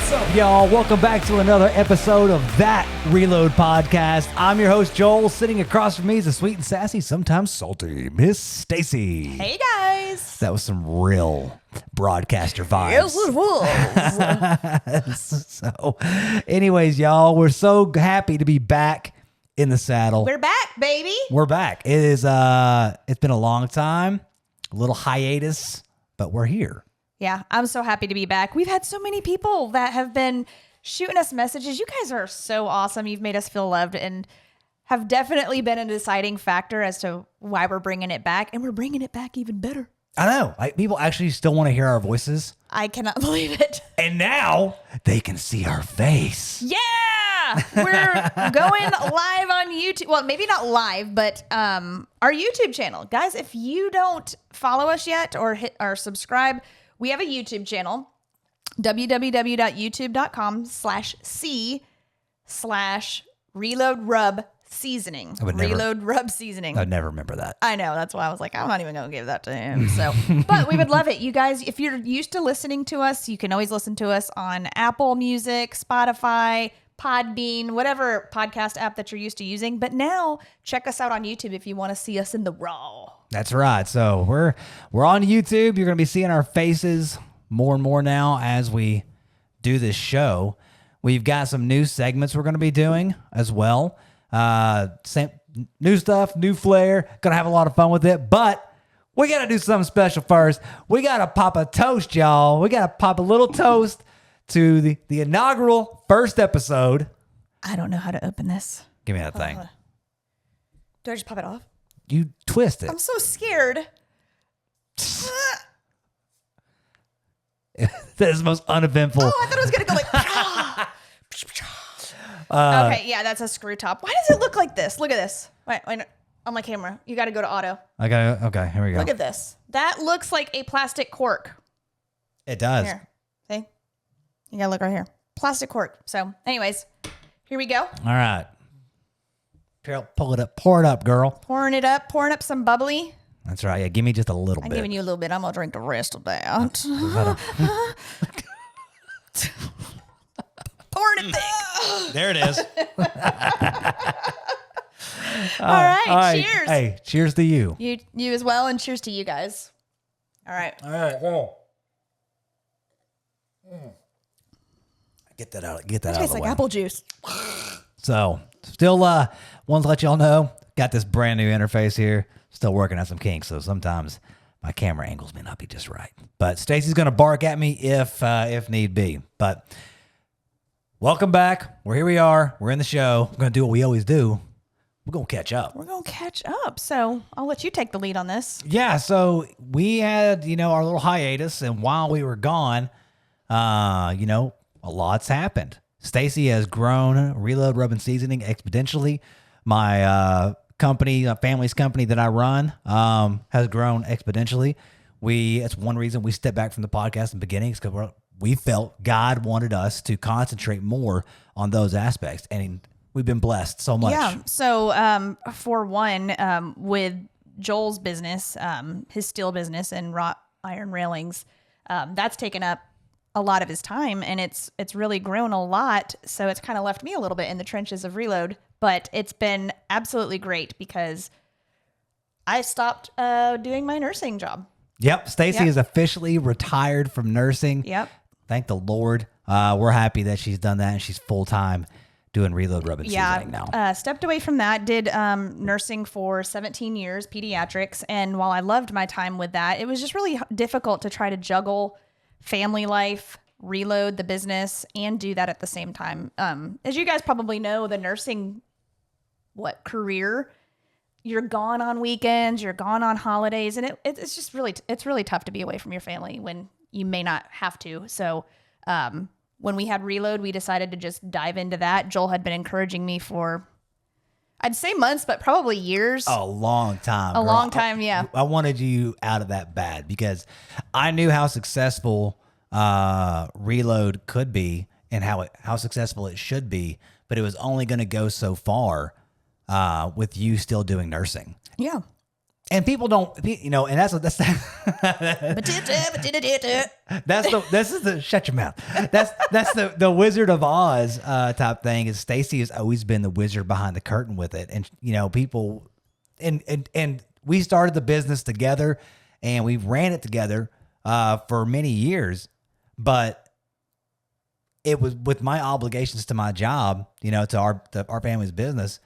What's up, y'all? Welcome back to another episode of That Reload Podcast. I'm your host, Joel. Sitting across from me is a sweet and sassy, sometimes salty, Miss Stacy. Hey, guys. That was some real broadcaster vibes. Yes, it was. So, anyways, y'all, we're so happy to be back in the saddle. We're back, baby. We're back. It is, it's been a long time, a little hiatus, but we're here. Yeah, I'm so happy to be back. We've had so many people that have been shooting us messages. You guys are so awesome. You've made us feel loved and have definitely been a deciding factor as to why we're bringing it back. And we're bringing it back even better. I know. People actually still want to hear our voices. I cannot believe it. And now they can see our face. Yeah, we're going live on YouTube. Well, maybe not live, but our YouTube channel. Guys, if you don't follow us yet or hit or subscribe, we have a YouTube channel, www.youtube.com/c/reload-rub-seasoning. Reload-rub-seasoning. I'd never remember that. I know. That's why I was like, I'm not even going to give that to him. So, but we would love it. You guys, if you're used to listening to us, you can always listen to us on Apple Music, Spotify, Podbean, whatever podcast app that you're used to using. But now check us out on YouTube if you want to see us in the raw. That's right. So we're on YouTube. You're going to be seeing our faces more and more now as we do this show. We've got some new segments we're going to be doing as well. Same new stuff, new flair. Going to have a lot of fun with it, but we got to do something special first. We got to pop a toast, y'all. We got to pop a little toast to the inaugural first episode. I don't know how to open this. Give me that thing. Do I just pop it off? You twist it. I'm so scared. That is the most uneventful. Oh, I thought it was going to go like... okay, yeah, that's a screw top. Why does it look like this? Look at this. Wait, on my camera. You got to go to auto. Okay, here we go. Look at this. That looks like a plastic cork. It does. Here, see? You got to look right here. Plastic cork. So, anyways, here we go. All right. Pull it up. Pour it up, girl. Pouring up some bubbly. That's right. Yeah, give me just a little bit. I'm giving you a little bit. I'm going to drink the rest of that. Pouring it thick. There it is. All right. Cheers. Hey, cheers to you. You as well, and cheers to you guys. All right. Well. Get that out. Get that out of Tastes the like way. apple juice. So, still wanted to let y'all know, got this brand new interface here. Still working on some kinks, so sometimes my camera angles may not be just right. But Stacy's going to bark at me if need be. But welcome back. Here we are. We're in the show. We're going to do what we always do. We're going to catch up. We're going to catch up. So I'll let you take the lead on this. Yeah, so we had, our little hiatus, and while we were gone, a lot's happened. Stacy has grown Reload Rub and Seasoning exponentially. My company, family's company that I run, has grown exponentially. It's one reason we stepped back from the podcast in the beginning, is because we felt God wanted us to concentrate more on those aspects, and we've been blessed so much. Yeah. So for one, with Joel's business, his steel business and wrought iron railings, that's taken up a lot of his time, and it's really grown a lot. So it's kind of left me a little bit in the trenches of Reload, but it's been absolutely great because I stopped doing my nursing job. Yep. Stacy is officially retired from nursing. Yep. Thank the Lord. We're happy that she's done that, and she's full-time doing Reload Rub and Seasoning now. Stepped away from that, did nursing for 17 years, pediatrics. And while I loved my time with that, it was just really difficult to try to juggle family life, Reload the business, and do that at the same time. As you guys probably know, the nursing career, you're gone on weekends, you're gone on holidays, and it's just really tough to be away from your family when you may not have to. So when we had Reload, we decided to just dive into that. Joel had been encouraging me for, I'd say months, but probably years. A long time. A long time, yeah. I wanted you out of that bad because I knew how successful Reload could be and how successful it should be, but it was only going to go so far with you still doing nursing. Yeah. And people don't, and that's that's this is the shut your mouth. That's the Wizard of Oz type thing. Is Stacy has always been the wizard behind the curtain with it, and people, and we started the business together, and we ran it together for many years, but it was with my obligations to my job, to our family's business.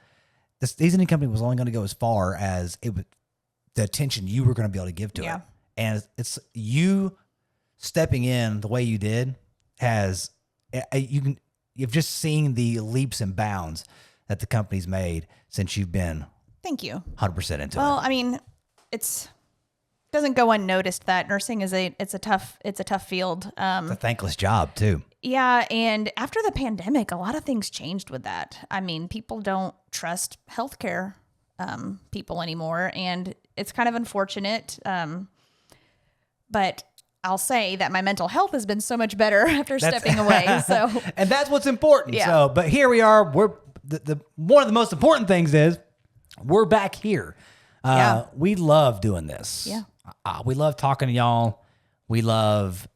The seasoning company was only going to go as far as it was. The attention you were going to be able to give to it. And it's you stepping in the way you did you've just seen the leaps and bounds that the company's made since you've been Thank you. 100% into it. Well, I mean, it doesn't go unnoticed that nursing is a tough field. It's a thankless job too. Yeah, and after the pandemic, a lot of things changed with that. I mean, people don't trust healthcare people anymore, and it's kind of unfortunate. But I'll say that my mental health has been so much better after stepping away. So, and that's what's important. Yeah. So, but here we are. We're one of the most important things is we're back here. We love doing this. Yeah. We love talking to y'all. We love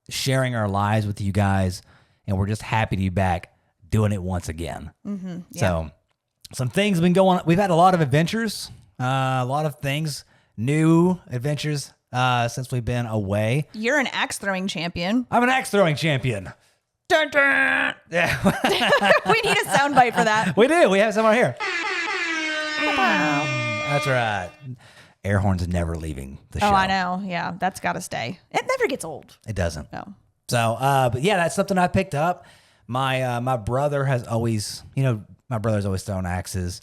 sharing our lives with you guys, and we're just happy to be back doing it once again. Mm-hmm. Yeah. So, some things have been going on. We've had a lot of adventures, a lot of things, new adventures since we've been away. You're an axe throwing champion. I'm an axe throwing champion. Dun, dun. Yeah. We need a soundbite for that. We do. We have some right here. That's right. Air horns never leaving the show. Oh, I know. Yeah, that's got to stay. It never gets old. It doesn't. No. So, but yeah, that's something I picked up. My brother has always, my brother's always thrown axes,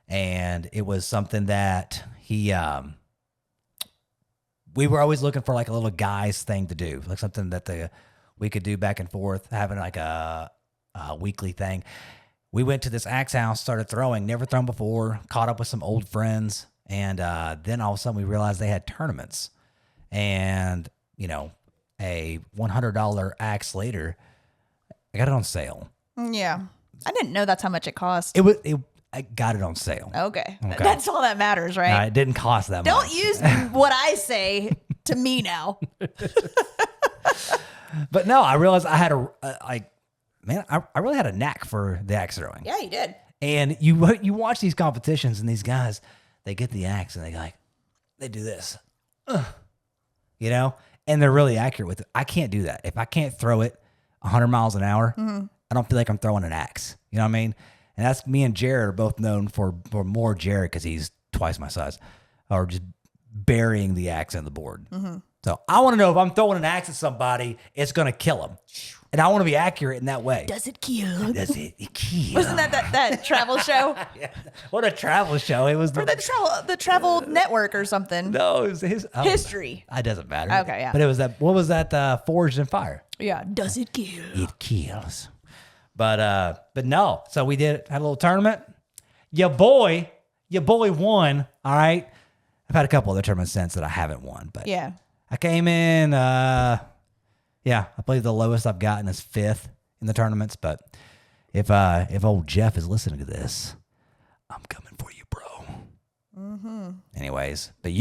and it was something that we were always looking for like a little guy's thing to do, like something that we could do back and forth, having like a weekly thing. We went to this axe house, started throwing, never thrown before, caught up with some old friends, and then all of a sudden we realized they had tournaments, and a $100 axe later, I got it on sale. Yeah. I didn't know that's how much it cost. I got it on sale. Okay. That's all that matters, right? No, it didn't cost that much. Don't use what I say to me now. But no, I realized I had I really had a knack for the axe throwing. Yeah, you did. And you watch these competitions, and these guys, they get the axe and they do this, and they're really accurate with it. I can't do that. If I can't throw it 100 miles an hour, I don't feel like I'm throwing an axe. You know what I mean? And that's me and Jared are both known for more Jared because he's twice my size, or just burying the axe in the board. So I want to know if I'm throwing an axe at somebody, it's going to kill them. And I want to be accurate in that way. Does it kill? Does it kill? Wasn't that travel show? Yeah. What a travel show. It was For the travel network or something. No, it was his History. It doesn't matter. Okay, yeah. But it was what was that Forged in Fire? Yeah. Does it kill? It kills. But no. So we had a little tournament. Your boy won. All right. I've had a couple other tournaments since that I haven't won, but Yeah. I came in, I believe the lowest I've gotten is 5th in the tournaments. But if old Jeff is listening to this, I'm coming for you, bro. Anyways, but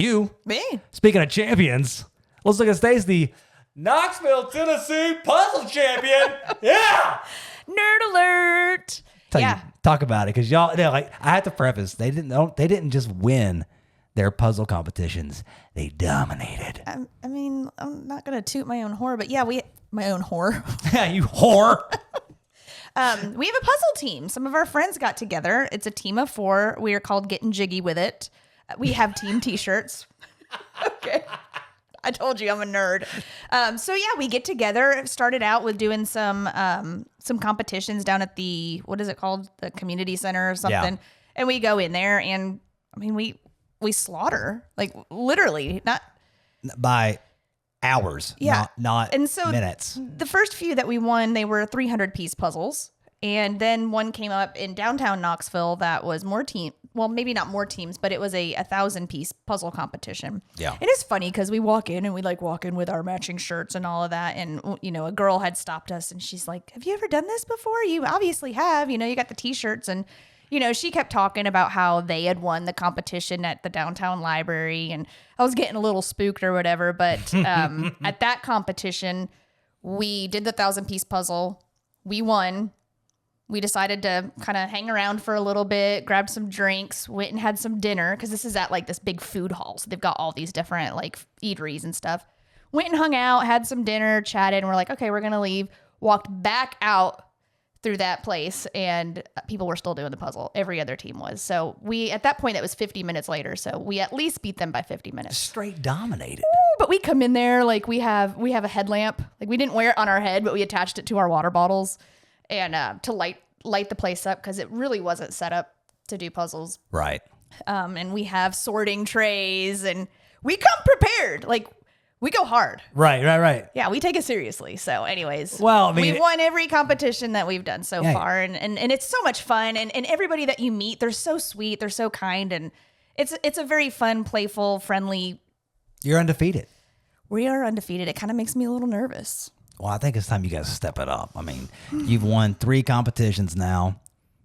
Me? speaking of champions, let's look at Stacy, Knoxville, Tennessee puzzle champion. Yeah. Nerd alert. Talk about it, because y'all, I have to preface, they didn't just win their puzzle competitions, they dominated. I mean, I'm not gonna toot my own horn, but yeah, my own whore. Yeah, you whore. We have a puzzle team. Some of our friends got together. It's a team of 4. We are called Getting Jiggy with It. We have team T-shirts. Okay. I told you I'm a nerd. So yeah, we get together. Started out with doing some competitions down at the, what is it called? The community center or something. Yeah. And we go in there, and I mean, we slaughter, like literally, not by hours, not and so minutes. The first few that we won, they were 300-piece puzzles. And then one came up in downtown Knoxville that was maybe not more teams, but it was a 1,000-piece puzzle competition. Yeah. And it's funny because we walk in with our matching shirts and all of that. And, a girl had stopped us and she's like, have you ever done this before? You obviously have, you got the T-shirts. And, you know, she kept talking about how they had won the competition at the downtown library, and I was getting a little spooked or whatever. But at that competition, we did the 1,000-piece puzzle. We won. We decided to kind of hang around for a little bit, grabbed some drinks, went and had some dinner, because this is at like this big food hall. So they've got all these different like eateries and stuff. Went and hung out, had some dinner, chatted, and we're like, okay, we're going to leave. Walked back out through that place, and people were still doing the puzzle. Every other team was. So we, at that point, it was 50 minutes later. So we at least beat them by 50 minutes. Straight dominated. Ooh, but we come in there, like we have a headlamp. Like we didn't wear it on our head, but we attached it to our water bottles and to light the place up, because it really wasn't set up to do puzzles. Right. And we have sorting trays, and we come prepared. Like we go hard. Right. Yeah, we take it seriously. So anyways, Well, I mean, we've won every competition that we've done so Yeah. far. And it's so much fun. And everybody that you meet, they're so sweet. They're so kind. And it's a very fun, playful, friendly. You're undefeated. We are undefeated. It kind of makes me a little nervous. Well, I think it's time you guys step it up. I mean, you've won 3 competitions now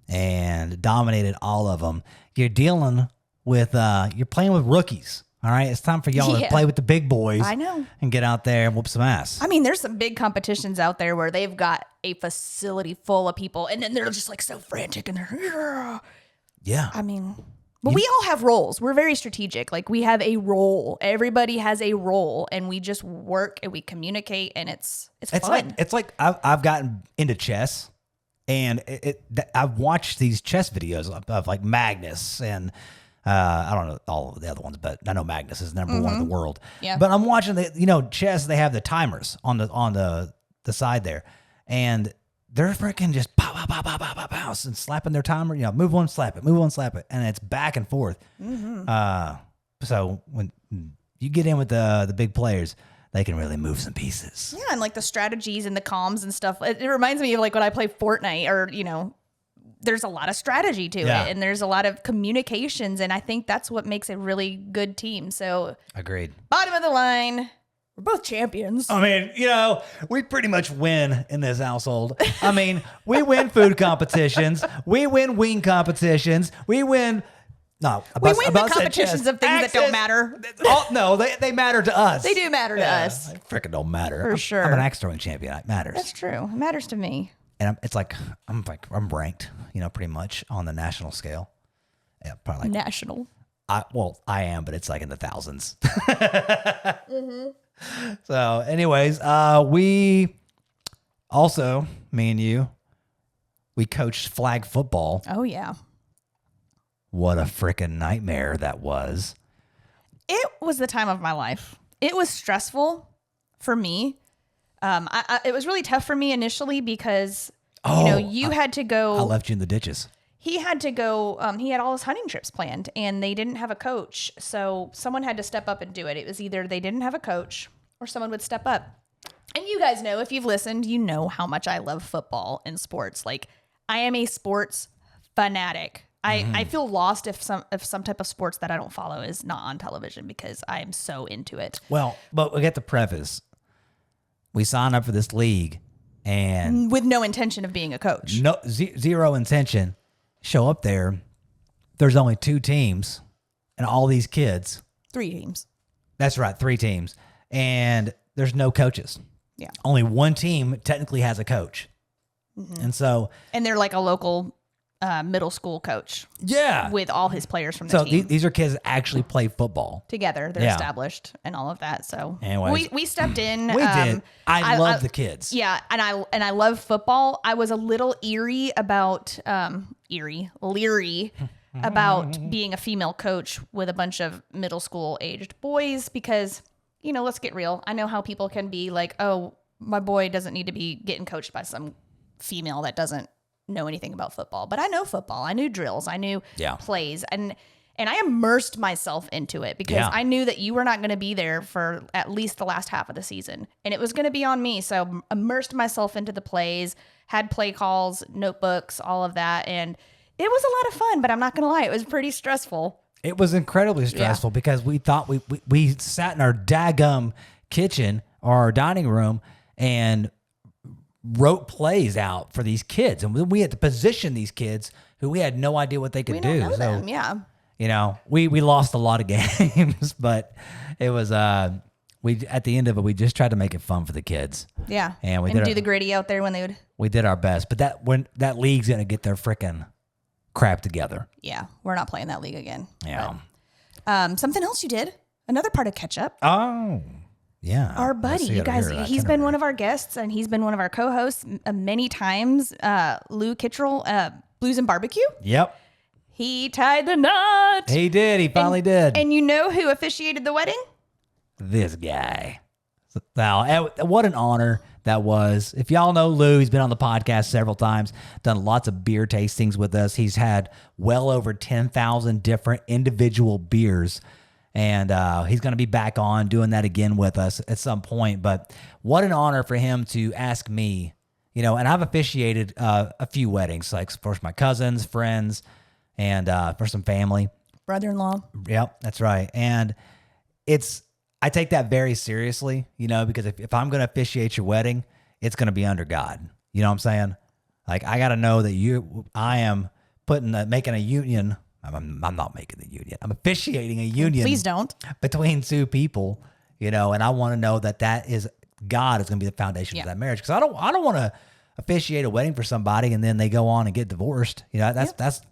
and dominated all of them. You're dealing with, you're playing with rookies. All right. It's time for y'all to Yeah. play with the big boys. I know. And get out there and whoop some ass. I mean, there's some big competitions out there where they've got a facility full of people, and then they're just like so frantic, and they're, yeah. Yeah. I mean, but we all have roles. We're very strategic. Like we have a role. Everybody has a role, and we just work and we communicate, and it's fun. It's like I've gotten into chess, and I've watched these chess videos of like Magnus and I don't know all of the other ones, but I know Magnus is number one in the world. Yeah. But I'm watching chess. They have the timers on the side there, and they're freaking just pow pow pow pow pow pow pow and slapping their timer. Move one, slap it, move one, slap it, and it's back and forth. So when you get in with the big players, they can really move some pieces. Yeah, and like the strategies and the comms and stuff. It reminds me of like when I play Fortnite, or there's a lot of strategy to it, and there's a lot of communications, and I think that's what makes a really good team. So Agreed. bottom of the line, we're both champions. I mean, we pretty much win in this household. I mean, we win food competitions. We win wing competitions. We win. No, we win the competitions of things that don't matter. No, they matter to us. They do matter to us. They freaking don't matter. For sure. I'm an axe throwing champion. It matters. That's true. It matters to me. And I'm ranked, pretty much on the national scale. Yeah, probably. National. I am, but it's like in the thousands. So, anyways, we also, me and you, we coached flag football. Oh, yeah. What a freaking nightmare that was. It was the time of my life. It was stressful for me. It was really tough for me initially because, you had to go. I left you in the ditches. He had to go. He had all his hunting trips planned, and they didn't have a coach. So someone had to step up and do it. It was either they didn't have a coach or someone would step up. And you guys know, if you've listened, you know how much I love football and sports. Like, I am a sports fanatic. I feel lost if some type of sports that I don't follow is not on television because I am so into it. Well, but we get the preface. We signed up for this league, and with no intention of being a coach. No, zero intention. Show up there. There's only 2 teams, and all these kids. 3 teams. That's right, 3 teams, and there's no coaches. Yeah. Only one team technically has a coach, and they're like a local middle school coach. Yeah. With all his players from the team. These are kids that actually play football Together. They're established and all of that. So anyways, we stepped in. We did. I love the kids. Yeah. And I love football. I was a little leery about being a female coach with a bunch of middle school aged boys because, let's get real. I know how people can be like, oh, my boy doesn't need to be getting coached by some female that doesn't know anything about football. But I know football. I knew drills. I knew plays. And I immersed myself into it because I knew that you were not going to be there for at least the last half of the season. And it was going to be on me. So immersed myself into the plays, had play calls, notebooks, all of that. And it was a lot of fun, but I'm not going to lie. It was pretty stressful. It was incredibly stressful because we thought we sat in our daggum kitchen or our dining room and wrote plays out for these kids, and we had to position these kids who we had no idea what they could We do. don't know So them. Yeah. you know, we lost a lot of games, but it was we at the end of it we just tried to make it fun for the kids. Yeah. And we and did do the gritty out there when they would. We did our best, but that league's gonna get their freaking crap together. Yeah, we're not playing that league again. Yeah. But, something else you did. Another part of catch up. Oh. Yeah. Our buddy, you guys, he's been one of our guests and he's been one of our co-hosts many times. Lou Kittrell, Blues and Barbecue. Yep. He tied the knot. He did. He finally did. And you know who officiated the wedding? This guy. Now, what an honor that was. If y'all know Lou, he's been on the podcast several times, done lots of beer tastings with us. He's had well over 10,000 different individual beers. And he's going to be back on doing that again with us at some point. But what an honor for him to ask me, you know, and I've officiated a few weddings, like for my cousins, friends, and for some family. Brother-in-law. Yep, that's right. And I take that very seriously, you know, because if I'm going to officiate your wedding, it's going to be under God. You know what I'm saying? Like, I got to know that I am making a union. I'm not making the union. I'm officiating a union. Please don't. Between two people, you know, and I want to know that is God is going to be the foundation of that marriage. Because I don't want to officiate a wedding for somebody and then they go on and get divorced. You know,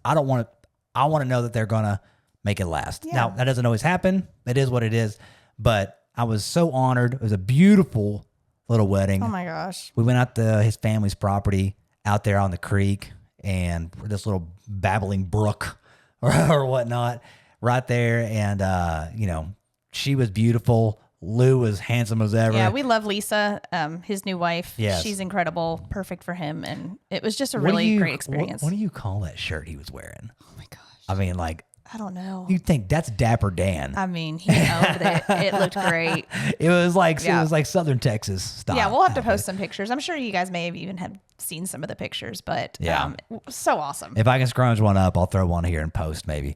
I don't want to. I want to know that they're going to make it last. Yeah. Now, that doesn't always happen. It is what it is. But I was so honored. It was a beautiful little wedding. Oh my gosh. We went out to his family's property out there on the creek and this little babbling brook or whatnot right there. And, you know, she was beautiful. Lou was handsome as ever. Yeah, we love Lisa, his new wife. Yes. She's incredible, perfect for him. And it was just a really great experience. What do you call that shirt he was wearing? Oh my gosh. I mean, like, I don't know. you think that's Dapper Dan. I mean, he owned it. It looked great. It was like Southern Texas style. Yeah, we'll have to post some pictures. I'm sure you guys may have even have seen some of the pictures, but so awesome. If I can scrunch one up, I'll throw one here and post maybe.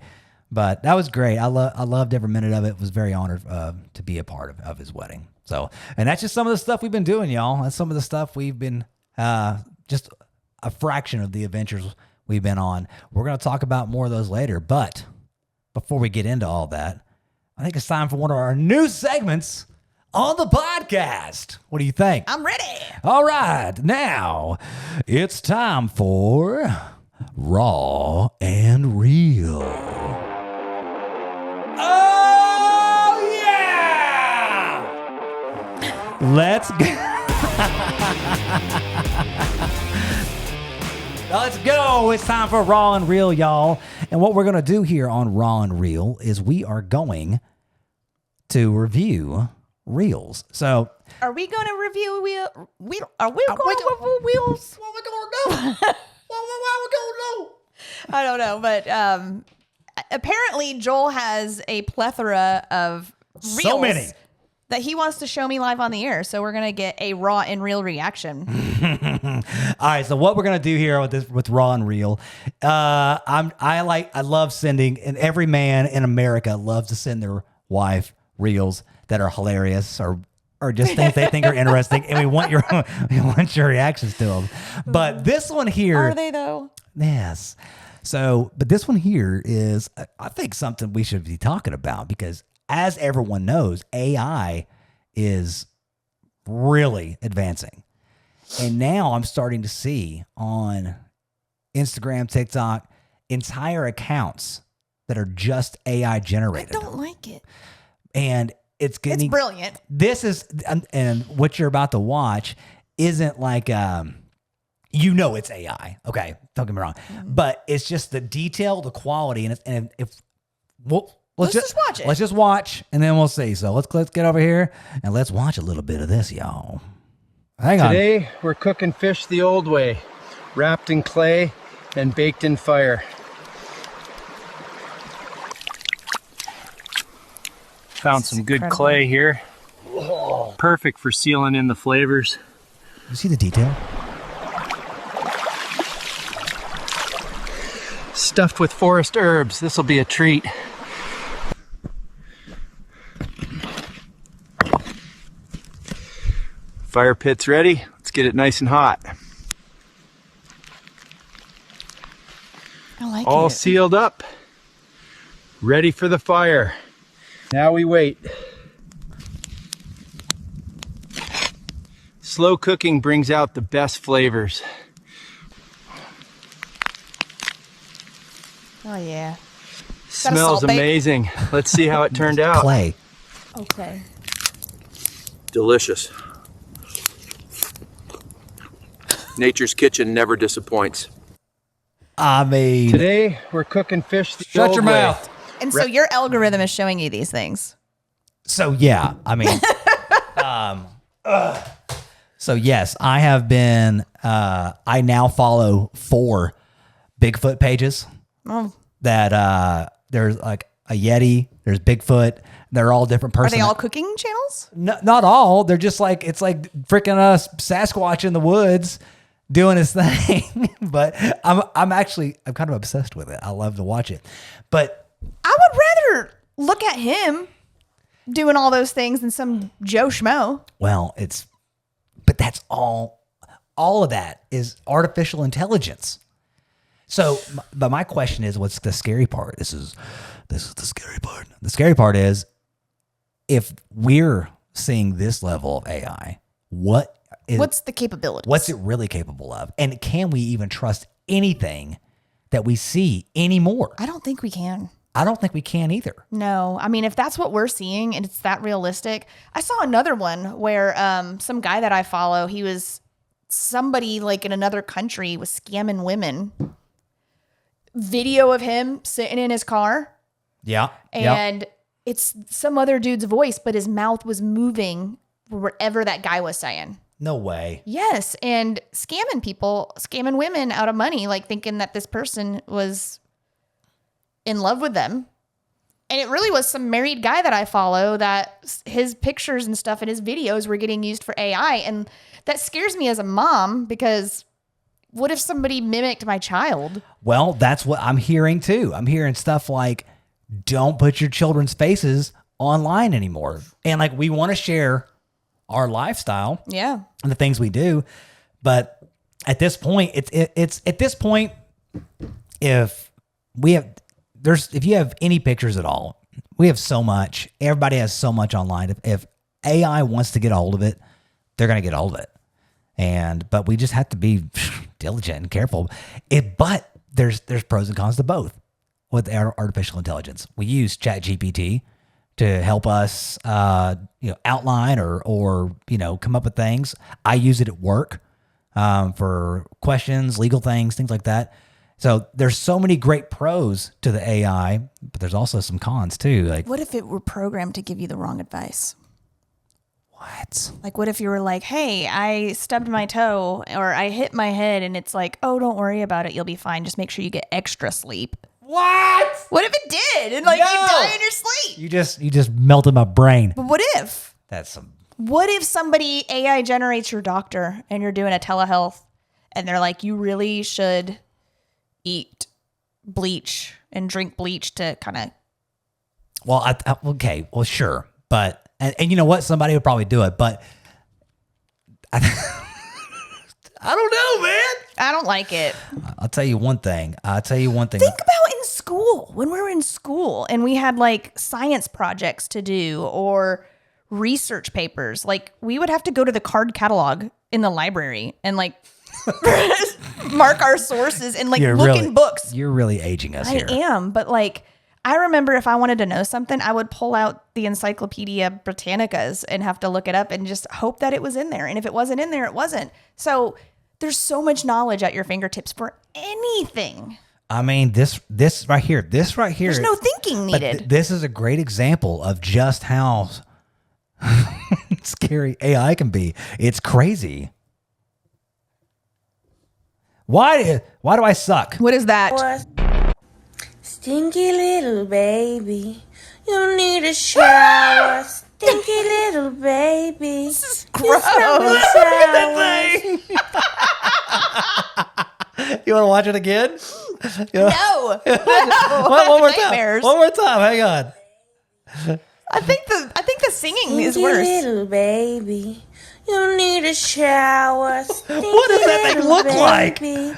But that was great. I loved every minute of it. Was very honored to be a part of his wedding. So, and that's just some of the stuff we've been doing, y'all. That's some of the stuff we've been just a fraction of the adventures we've been on. We're going to talk about more of those later. But before we get into all that, I think it's time for one of our new segments on the podcast. What do you think? I'm ready. All right. Now it's time for Raw and Real. Oh, yeah! Let's go. Let's go. It's time for Raw and Real, y'all. And what we're going to do here on Raw and Real is we are going to review reels. So, are we going to review Are we going to review wheels? What are we going to do? What are we going to do? I don't know, but apparently Joel has a plethora of reels So many that he wants to show me live on the air. So we're gonna get a raw and real reaction. All right, so what we're gonna do here with Raw and Real, I love sending, and every man in America loves to send their wife reels that are hilarious or just things they think are interesting, and we want your reactions to them. But this one here, Are they though? Yes. So, but this one here is, I think, something we should be talking about because, as everyone knows, AI is really advancing. And now I'm starting to see on Instagram, TikTok, entire accounts that are just AI generated. I don't like it. And it's getting... It's brilliant. This is, and what you're about to watch isn't like... You know it's AI. Okay, don't get me wrong, but it's just the detail, the quality, and if let's just watch it. Let's just watch, and then we'll see. So let's get over here and let's watch a little bit of this, y'all. Hang on. Today we're cooking fish the old way, wrapped in clay and baked in fire. Found some good clay here. Perfect for sealing in the flavors. You see the detail? Stuffed with forest herbs. This will be a treat. Fire pit's ready. Let's get it nice and hot. I like All it. sealed up, ready for the fire. Now we wait. Slow cooking brings out the best flavors. Oh yeah. Smells salt bake? amazing. Let's see how it turned out. Clay. Okay. Delicious. Nature's kitchen never disappoints. I mean, Today we're cooking fish the shut old your way. mouth. And so your algorithm is showing you these things. So yeah, I mean, so yes, I have been. I now follow 4 Bigfoot pages. Oh. That there's like a Yeti, there's Bigfoot. They're all different Are persons. they all cooking channels? No, not all. They're just like, it's like freaking Sasquatch in the woods doing his thing. But I'm kind of obsessed with it. I love to watch it. But I would rather look at him doing all those things than some Joe Schmo. well, but that's all of that is artificial intelligence. So, but my question is, what's the scary part? This is the scary part. The scary part is, if we're seeing this level of AI, What's the capability? what's it really capable of? And can we even trust anything that we see anymore? I don't think we can. I don't think we can either. No, I mean, if that's what we're seeing and it's that realistic, I saw another one where some guy that I follow, he was somebody like in another country was scamming women. Video of him sitting in his car, Yeah. and it's some other dude's voice, but his mouth was moving whatever that guy was saying. No way. Yes, and scamming women out of money, like thinking that this person was in love with them. And it really was some married guy that I follow that his pictures and stuff and his videos were getting used for AI. And that scares me as a mom, because what if somebody mimicked my child? Well, that's what I'm hearing too. I'm hearing stuff like, don't put your children's faces online anymore. And like, we want to share our lifestyle Yeah. and the things we do. But at this point, it's at this point, if you have any pictures at all, we have so much. Everybody has so much online. If AI wants to get a hold of it, they're going to get a hold of it. But we just have to be diligent and careful. But there's pros and cons to both with our artificial intelligence. We use ChatGPT to help us, outline or come up with things. I use it at work for questions, legal things, things like that. So there's so many great pros to the AI, but there's also some cons too. Like, What if it were programmed to give you the wrong advice? what? Like, what if you were like, hey, I stubbed my toe or I hit my head, and it's like, oh, don't worry about it. You'll be fine. Just make sure you get extra sleep. What? What if it did? And like, No. you die in your sleep. You just melted my brain. But what if? That's some. What if somebody AI generates your doctor and you're doing a telehealth and they're like, you really should eat bleach and drink bleach to kind of. Well, okay. Well, sure. But, and you know what? Somebody would probably do it, but I don't know, man. I don't like it. I'll tell you one thing. Think about in school, when we were in school and we had like science projects to do or research papers. Like, we would have to go to the card catalog in the library and like mark our sources and like look in books. You're really aging us here. I am, but like, I remember if I wanted to know something, I would pull out the Encyclopedia Britannicas and have to look it up and just hope that it was in there. And if it wasn't in there, it wasn't. So there's so much knowledge at your fingertips for anything. I mean, this right here. There's no thinking but needed. this is a great example of just how scary AI can be. It's crazy. Why do I suck? What is that? Stinky little baby, you need a shower. Stinky little baby, This is you gross. smell the showers. You want to watch it again? No. One more time. Nightmares. One more time. Hang on. I think the singing is Stinky worse. little baby, You need a shower. What does that thing look like? You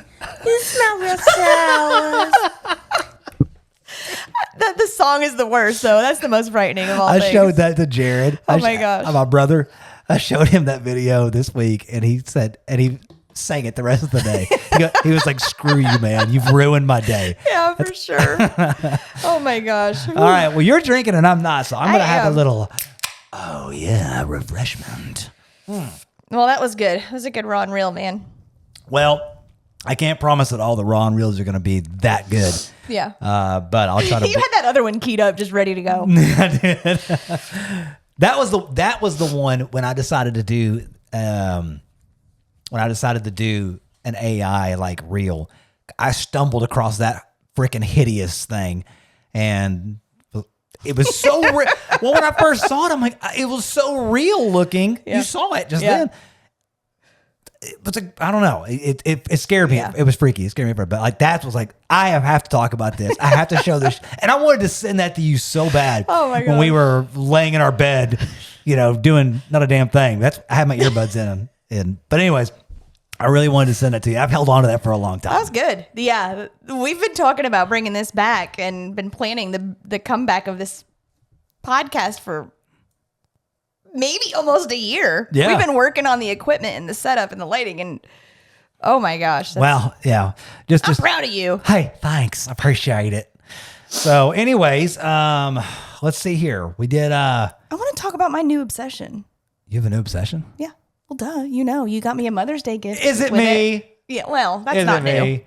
smell real sour. The song is the worst, though. That's the most frightening of all I things. showed that to Jared. Oh my gosh. My brother. I showed him that video this week, and he sang it the rest of the day. He was like, "Screw you, man! You've ruined my day." Yeah, for sure. Oh my gosh. All right. Well, you're drinking and I'm not, so I'm gonna have am. a little. Oh yeah, refreshment. Well, that was good. It was a good raw and real, man. Well, I can't promise that all the raw and reels are gonna be that good. Yeah. But I'll try to. You had that other one keyed up, just ready to go. I did. That was the one when I decided to do an AI like reel. I stumbled across that freaking hideous thing, and it was so real. Well, when I first saw it, I'm like, it was so real looking. Yeah. You saw it just Yeah. then. It was like, I don't know. It scared me. Yeah. It was freaky. It scared me, but like that was like, I have to talk about this. I have to show this, and I wanted to send that to you so bad. Oh my When we gosh. were laying in our bed, doing not a damn thing. I had my earbuds in. But anyways, I really wanted to send it to you. I've held on to that for a long time. That was good. Yeah. We've been talking about bringing this back and been planning the comeback of this podcast for maybe almost a year. Yeah. We've been working on the equipment and the setup and the lighting, and oh my gosh. Well, yeah. I'm Just proud of you. Hey, thanks. I appreciate it. So, anyways, let's see here. We did. I want to talk about my new obsession. You have a new obsession? Yeah. Well, duh. You got me a Mother's Day gift. Is it with me? Yeah. Well, that's Is not it new. me?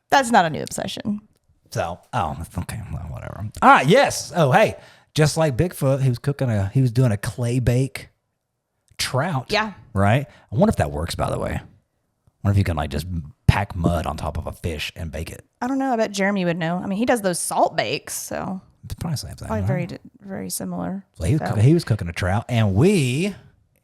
That's not a new obsession. So, okay, well, whatever. All right, yes. Oh, hey, just like Bigfoot, he was doing a clay bake trout. Yeah. Right. I wonder if that works. By the way, I wonder if you can like just pack mud on top of a fish and bake it. I don't know. I bet Jeremy would know. I mean, he does those salt bakes, so It's probably the same thing. probably right? very similar. So he was cooking a trout,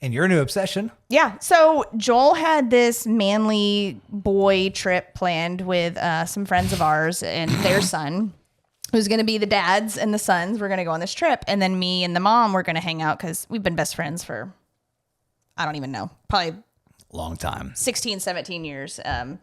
and your new obsession. Yeah. So Joel had this manly boy trip planned with some friends of ours and their son, who's going to be the dads and the sons. We're going to go on this trip. And then me and the mom, we're going to hang out because we've been best friends for, I don't even know, probably Long time. 16, 17 years. And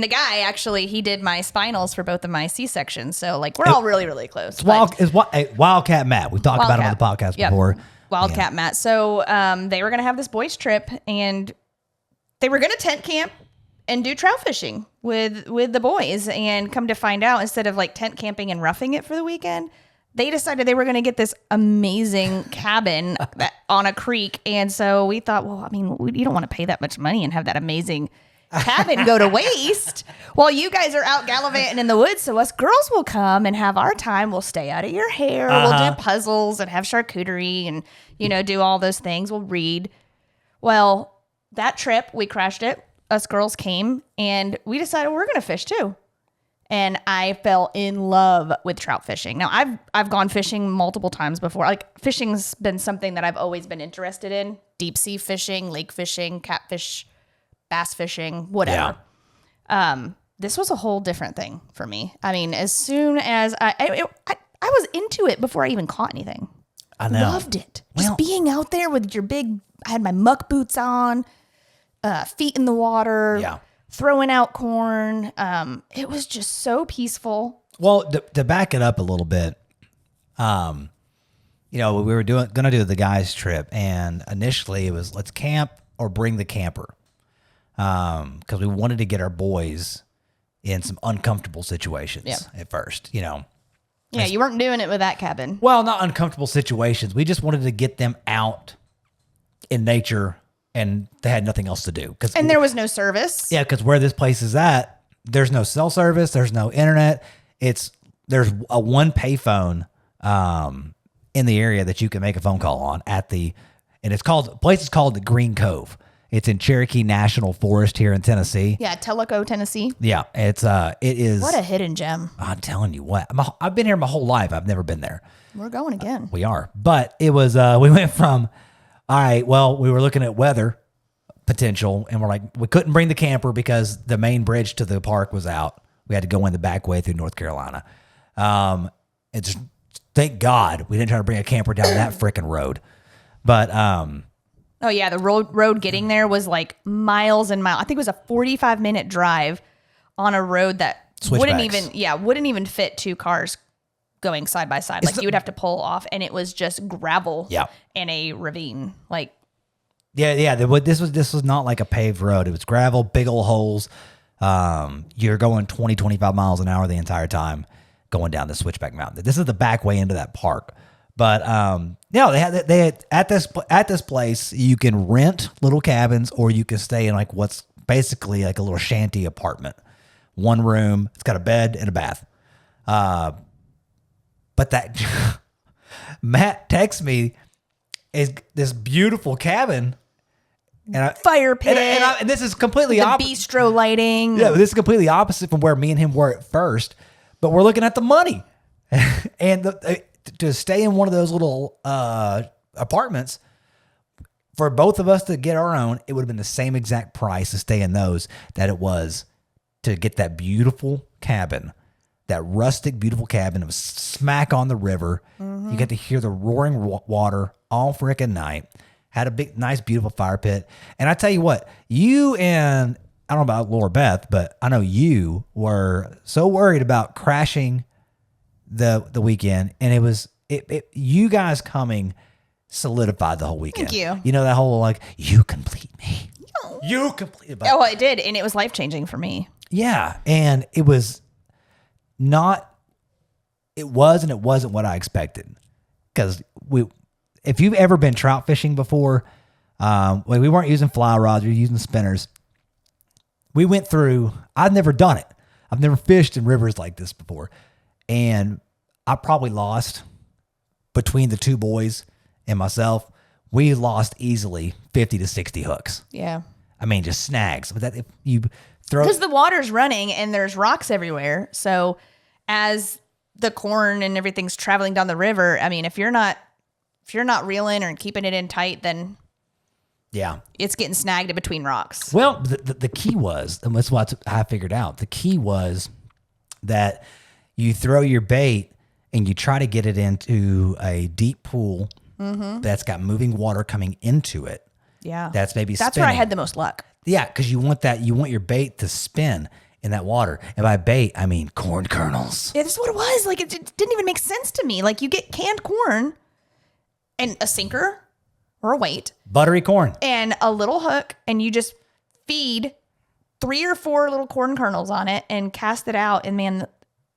the guy, actually, he did my spinals for both of my C-sections. So, like, we're all really, really close. Wildcat Matt. We've talked about him on the podcast Yep. before. Wildcat Matt. So they were going to have this boys trip, and they were going to tent camp and do trout fishing with the boys. And come to find out, instead of like tent camping and roughing it for the weekend, they decided they were going to get this amazing cabin on a creek. And so we thought, well, I mean, you don't want to pay that much money and have that amazing cabin go to waste while you guys are out gallivanting in the woods. So us girls will come and have our time. We'll stay out of your hair. We'll do puzzles and have charcuterie and, do all those things. We'll read. Well, that trip, we crashed it. Us girls came and we decided we're going to fish too. And I fell in love with trout fishing. Now, I've gone fishing multiple times before. Like, fishing's been something that I've always been interested in. Deep sea fishing, lake fishing, catfish, bass fishing, whatever. Yeah. This was a whole different thing for me. I mean, as soon as I was into it before I even caught anything. I know. Loved it. Just being out there with your I had my muck boots on, feet in the water. Yeah. Throwing out corn. It was just so peaceful. Well, to back it up a little bit, we were gonna do the guys trip, and initially it was let's camp or bring the camper, because we wanted to get our boys in some uncomfortable situations at first, Yeah, you weren't doing it with that cabin. Well, not uncomfortable situations. We just wanted to get them out in nature, and they had nothing else to do. And there was no service. Yeah, because where this place is at, there's no cell service, there's no internet. There's a one payphone in the area that you can make a phone call on and the place is called the Green Cove. It's in Cherokee National Forest here in Tennessee. Yeah, Tellico, Tennessee. Yeah, it is. What a hidden gem. I'm telling you what, I've been here my whole life. I've never been there. We're going again. We are, but it was. We went from. All right, well, we were looking at weather potential, and we're like, we couldn't bring the camper because the main bridge to the park was out. We had to go in the back way through North Carolina. It's thank God we didn't try to bring a camper down that freaking road. But Oh yeah, the road getting there was like miles and miles. I think it was a 45-minute drive on a road that wouldn't even fit 2 cars going side by side. Like you would have to pull off, and it was just gravel and a ravine. Like this was not like a paved road. It was gravel, big old holes. You're going 20, 25 miles an hour the entire time going down the Switchback Mountain. This is the back way into that park. But they had at this place you can rent little cabins, or you can stay in like what's basically like a little shanty apartment. 1 room, it's got a bed and a bath. But that Matt texts me is this beautiful cabin and fire pit, and this is completely the opposite. bistro lighting. Yeah, this is completely opposite from where me and him were at first. But we're looking at the money, and to stay in one of those little apartments for both of us to get our own, it would have been the same exact price to stay in those that it was to get that beautiful cabin, that rustic, beautiful cabin. It was smack on the river. You get to hear the roaring water all freaking night. Had a big, nice, beautiful fire pit. And I tell you what, you and I don't know about Laura Beth, but I know you were so worried about crashing the weekend, and it was you guys coming solidified the whole weekend. Thank you. You know that whole like you complete me. You completed. Oh, it did, and it was life-changing for me. Yeah, and it was not. It was, and it wasn't what I expected, because if you've ever been trout fishing before, we weren't using fly rods, we were using spinners. We went through. I've never done it. I've never fished in rivers like this before, and I probably lost between the 2 boys and myself. We lost easily 50 to 60 hooks. Yeah. I mean, just snags. But that if you throw, because the water's running and there's rocks everywhere. So as the corn and everything's traveling down the river, I mean, if you're not reeling or keeping it in tight, then it's getting snagged in between rocks. Well, the key was, and that's what I figured out. The key was that you throw your bait and you try to get it into a deep pool that's got moving water coming into it. Yeah. That's maybe That's spinning. where I had the most luck. Yeah, because you want your bait to spin in that water. And by bait, I mean corn kernels. Yeah, that's what it was. Like, it didn't even make sense to me. Like, you get canned corn and a sinker or a weight. Buttery corn. And a little hook, and you just feed 3 or 4 little corn kernels on it and cast it out. And man,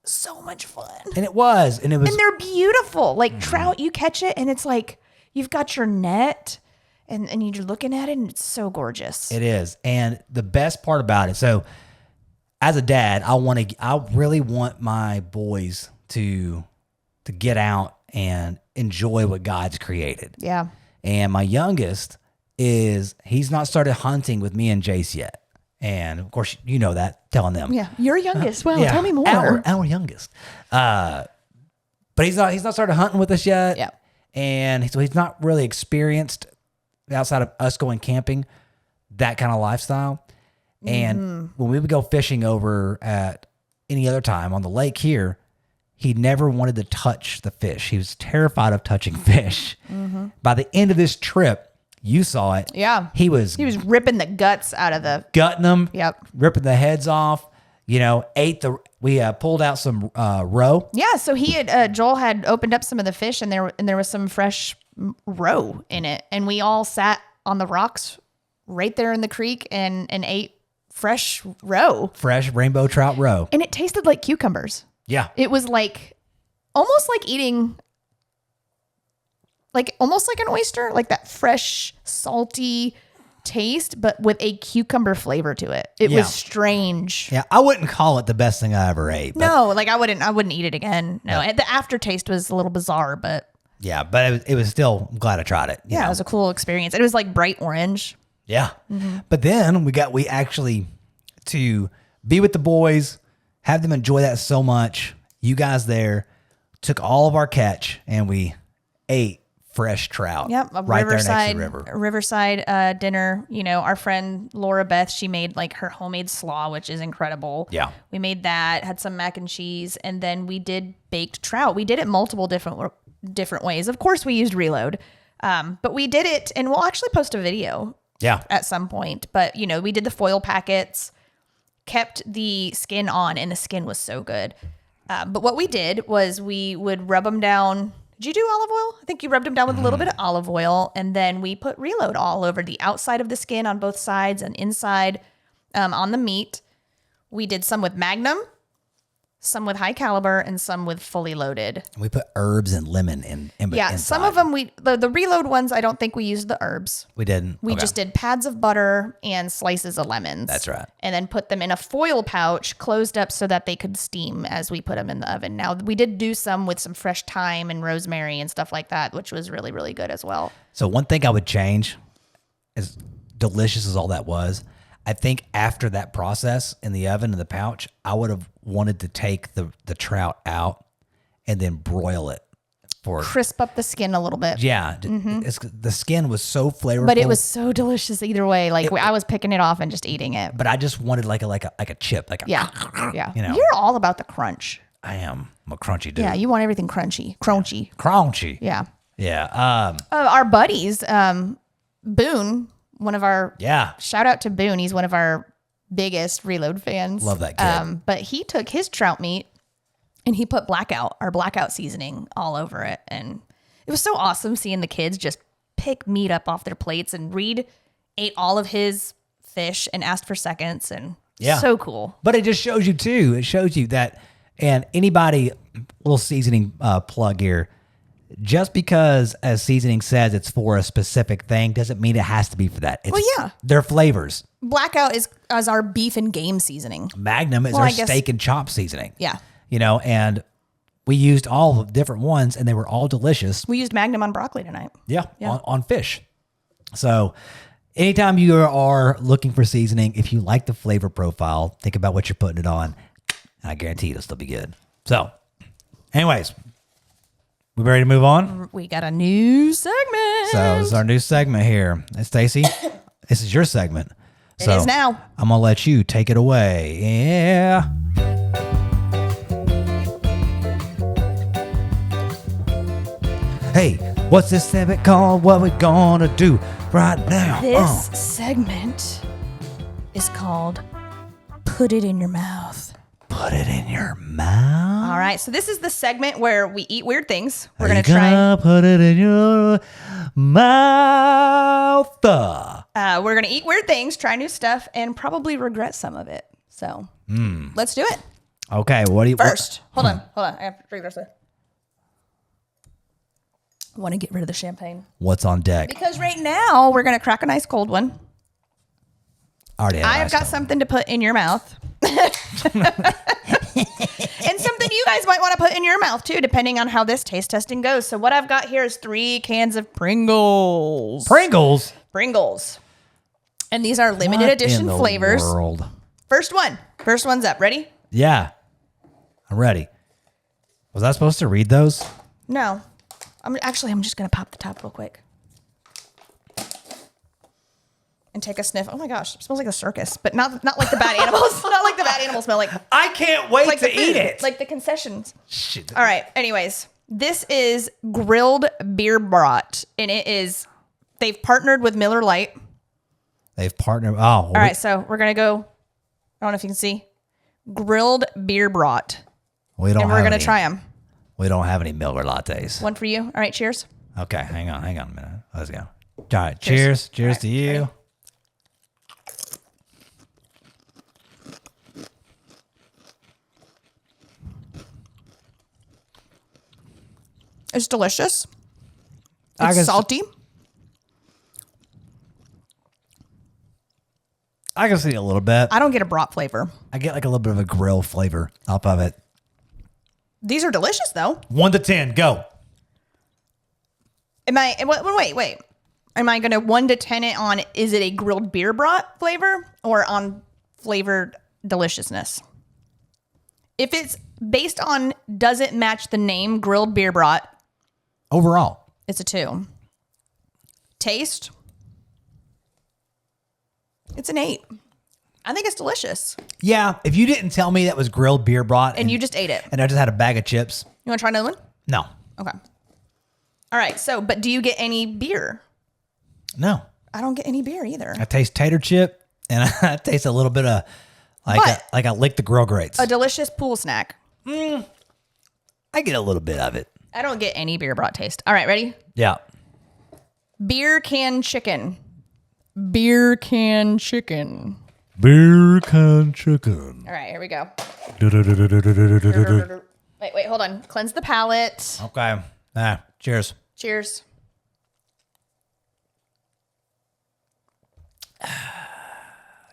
so much fun. And it was. And they're beautiful. Like trout, you catch it and it's like you've got your net and you're looking at it and it's so gorgeous. It is. And the best part about it, so as a dad, I really want my boys to get out and enjoy what God's created. Yeah. And my youngest he's not started hunting with me and Jace yet. And of course, you know that, telling them. Yeah. Your youngest. Well, tell me more. Our youngest. But he's not started hunting with us yet. Yeah. And so he's not really experienced outside of us going camping, that kind of lifestyle. And when we would go fishing over at any other time on the lake here, he never wanted to touch the fish. He was terrified of touching fish. By the end of this trip, you saw it. Yeah. He was ripping the guts out of the gutting them. Yep. Ripping the heads off. We pulled out some roe. Yeah, so he had Joel had opened up some of the fish and there was some fresh roe in it, and we all sat on the rocks right there in the creek and ate fresh roe. Fresh rainbow trout roe. And it tasted like cucumbers. Yeah. It was like almost like eating almost like an oyster, like that fresh, salty taste, but with a cucumber flavor to it. It was strange. Yeah, I wouldn't call it the best thing I ever ate. No, like I wouldn't eat it again. No, the aftertaste was a little bizarre, but yeah, but it was still, I'm glad I tried it. It was a cool experience. It was like bright orange. Yeah. But then we actually, to be with the boys, have them enjoy that so much. You guys there took all of our catch and we ate fresh trout. Yep, a right Riverside, there next to the river. Riverside dinner. Our friend Laura Beth, she made like her homemade slaw, which is incredible. Yeah. We made that, had some mac and cheese, and then we did baked trout. We did it multiple different ways. Of course, we used Reload. But we did it, and we'll actually post a video at some point. But, you know, we did the foil packets, kept the skin on, and the skin was so good. But what we did was we would rub them down. Did you do olive oil? I think you rubbed them down with a little bit of olive oil, and then we put Reload all over the outside of the skin on both sides and inside on the meat. We did some with Magnum, some with High Caliber, and some with Fully Loaded. We put herbs and lemon in inside. Some of them the Reload ones, I don't think we used the herbs. We didn't. We just did pads of butter and slices of lemons. That's right. And then put them in a foil pouch, closed up so that they could steam as we put them in the oven. Now, we did do some with some fresh thyme and rosemary and stuff like that, which was really, really good as well. So one thing I would change, as delicious as all that was, I think after that process in the oven in the pouch, I would have wanted to take the trout out and then broil it for crisp up the skin a little bit. Yeah, the skin was so flavorful, but it was so delicious either way. Like I was picking it off and just eating it. But I just wanted like a chip, yeah. You know, you're all about the crunch. I am. I'm a crunchy dude. Yeah, you want everything crunchy. Yeah. Our buddies, Boone. One of our shout out to Boone. He's one of our biggest Reload fans. Love that kid. But he took his trout meat and he put our blackout seasoning all over it. And it was so awesome seeing the kids just pick meat up off their plates. And Reed ate all of his fish and asked for seconds. And so cool. But it just shows you too. It shows you that, and anybody, little seasoning plug here, just because as seasoning says it's for a specific thing doesn't mean it has to be for that. They're flavors. Blackout is as our beef and game seasoning. Magnum is our steak and chop seasoning. Yeah. You know, and we used all the different ones and they were all delicious. We used Magnum on broccoli tonight. Yeah. On fish. So anytime you are looking for seasoning, if you like the flavor profile, think about what you're putting it on. And I guarantee it'll still be good. So anyways, we ready to move on? We got a new segment. So this is our new segment here. Hey, Stacy, this is your segment. It is now. I'm going to let you take it away. Yeah. Hey, what's this segment called? What we going to do right now? This segment is called Put It in Your Mouth. Put it in your mouth. All right. So this is the segment where we eat weird things. We're going to try. Put it in your mouth. We're going to eat weird things, try new stuff, and probably regret some of it. So let's do it. Okay. What do you first? Hold on. I have to drink this. I want to get rid of the champagne. What's on deck? Because right now we're going to crack a nice cold one. I've got something to put in your mouth. And something you guys might want to put in your mouth too, depending on how this taste testing goes. So what I've got here is 3 cans of Pringles. Pringles. And these are limited edition flavors. World? First one's up. Ready? Yeah. I'm ready. Was I supposed to read those? No. I'm just going to pop the top real quick. And take a sniff. Oh my gosh, it smells like a circus, but not like the bad animals. Not like the bad animals smell like. I can't wait like to eat it. Like the concessions. Shit. All right. Anyways, this is grilled beer brat, and they've partnered with Miller Lite. They've partnered. All right, so we're gonna go. I don't know if you can see grilled beer brat. We're gonna try them. We don't have any Miller lattes. One for you. All right. Cheers. Okay. Hang on a minute. Let's go. All right. Cheers. Cheers to you. Ready? It's delicious. It's salty. I can see a little bit. I don't get a brat flavor. I get like a little bit of a grill flavor off of it. These are delicious though. 1 to 10, go. Wait. Am I going to 1 to 10 it on, is it a grilled beer brat flavor or on flavored deliciousness? If it's based on, does it match the name grilled beer brat? Overall. It's a 2. Taste? It's an 8. I think it's delicious. Yeah. If you didn't tell me that was grilled beer brat And you just ate it. and I just had a bag of chips. You want to try another one? No. Okay. All right. So, but do you get any beer? No. I don't get any beer either. I taste tater chip, and I taste a little bit of like I lick the grill grates. A delicious pool snack. I get a little bit of it. I don't get any beer brought taste. All right, ready? Yeah. Beer can chicken. Beer can chicken. Beer can chicken. All right, here we go. Okay. Wait, hold on. Cleanse the palate. Cheers. Cheers.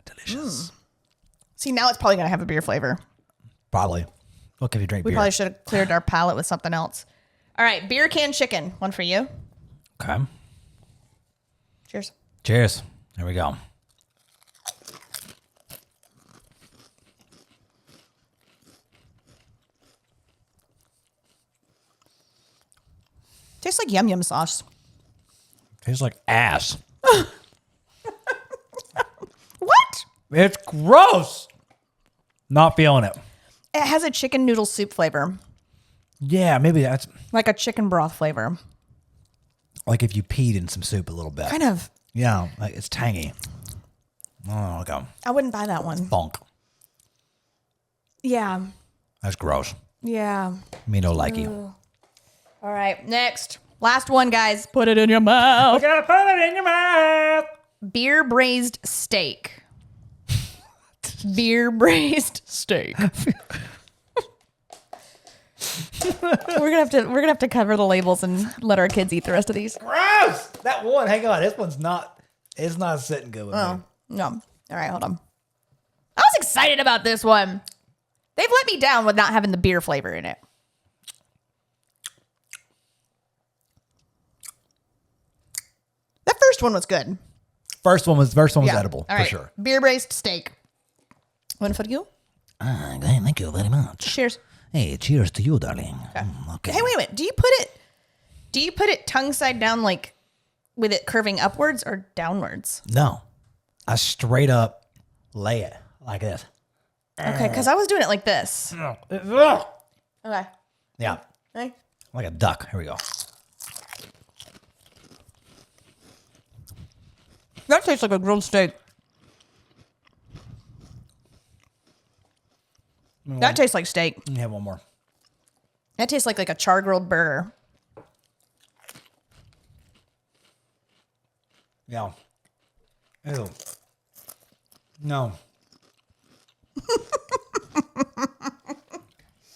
Delicious. See, now it's probably going to have a beer flavor. Probably. Look, if you drink We beer. probably should have cleared our palate with something else. All right, beer can chicken. One for you. Okay. Cheers. Cheers. There we go. Tastes like yum yum sauce. Tastes like ass. What? It's gross. Not feeling it. It has a chicken noodle soup flavor, Yeah, maybe that's like a chicken broth flavor. like if you peed in some soup a little bit. Kind of. Yeah, like it's tangy. Oh, okay. I wouldn't buy that one. Funk. Yeah. That's gross. Yeah. Me no like you. All right, next. Last one, guys. Put it in your mouth. Gotta put it in your mouth. Beer braised steak. Beer braised steak. we're gonna have to cover the labels and let our kids eat the rest of these. Gross. That one. Hang on. This one's not. It's not sitting good with me. No. All right, hold on. I was excited about this one. They've let me down with not having the beer flavor in it. That first one was good. First one was edible All for right. sure. Beer braised steak. One for you. Thank you very much. Cheers. Hey, cheers to you, darling. Okay. Hey, wait. Do you put it tongue side down, like with it curving upwards or downwards? No, I straight up lay it like this. Okay, because I was doing it like this. Ugh. Okay. Yeah, Hey. like a duck. Here we go. That tastes like a grilled steak. That tastes like steak. Let me have one more. That tastes like a char grilled burger. Yeah. Ew. No.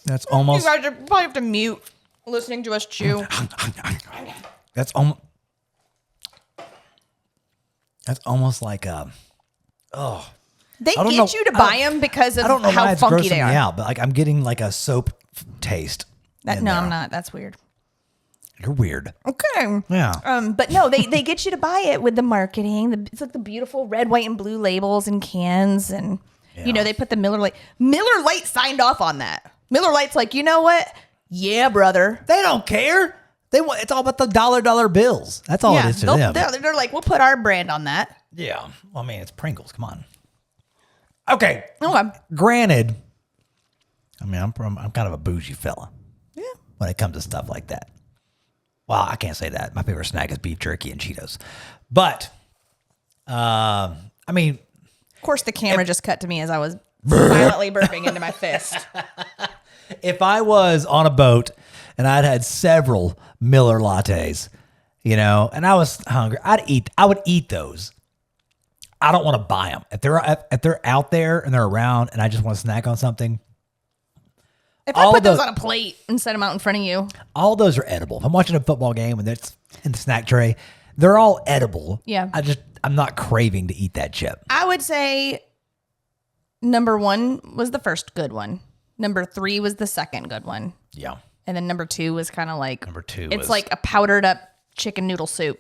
That's You almost. guys probably have to mute listening to us chew. That's almost. That's almost like a. Oh. They I don't get know- you to buy them because of I don't know why how it's funky grossing they me are. out, but like I'm getting like a soap taste. in No, there. I'm not. That's weird. You're weird. Okay. Yeah. But no, they get you to buy it with the marketing. It's like the beautiful red, white, and blue labels and cans, and they put the Miller Lite. Miller Lite signed off on that. Miller Lite's like, you know what? Yeah, brother. They don't care. They want. It's all about the dollar bills. That's all it is to them. They're like, we'll put our brand on that. Yeah. Well, I mean, it's Pringles. Come on. Okay. Okay. Granted, I mean, I'm kind of a bougie fella. Yeah. When it comes to stuff like that. Well, I can't say that. My favorite snack is beef jerky and Cheetos. But, I mean, Of course, the camera just cut to me as I was violently burping into my fist. if I was on a boat and I'd had several Miller lattes, and I was hungry, I would eat those. I don't want to buy them. If they're out there and they're around and I just want to snack on something, If I put those on a plate and set them out in front of you. all those are edible. If I'm watching a football game and it's in the snack tray, they're all edible. Yeah. I'm not craving to eat that chip. I would say number 1 was the first good one. Number 3 was the second good one. Yeah. And then number 2 was kind of like Number 2 it's was- like a powdered up chicken noodle soup.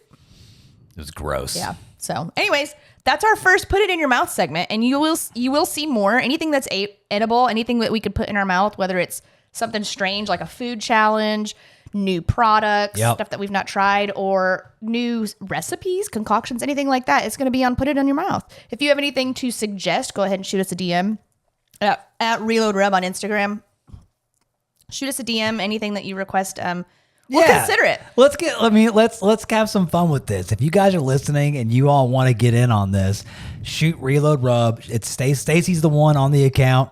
It was gross. Yeah. So, anyways, that's our first put it in your mouth segment, and you will see more. Anything that's edible, anything that we could put in our mouth, whether it's something strange like a food challenge, new products, Yep. stuff that we've not tried, or new recipes, concoctions, anything like that. It's going to be on Put It in Your Mouth. If you have anything to suggest, go ahead and shoot us a DM at Reload Rub on Instagram. Shoot us a DM. Anything that you request, We'll consider it. Let's have some fun with this. If you guys are listening and you all want to get in on this, shoot Reload Rub. It's Stacy's the one on the account.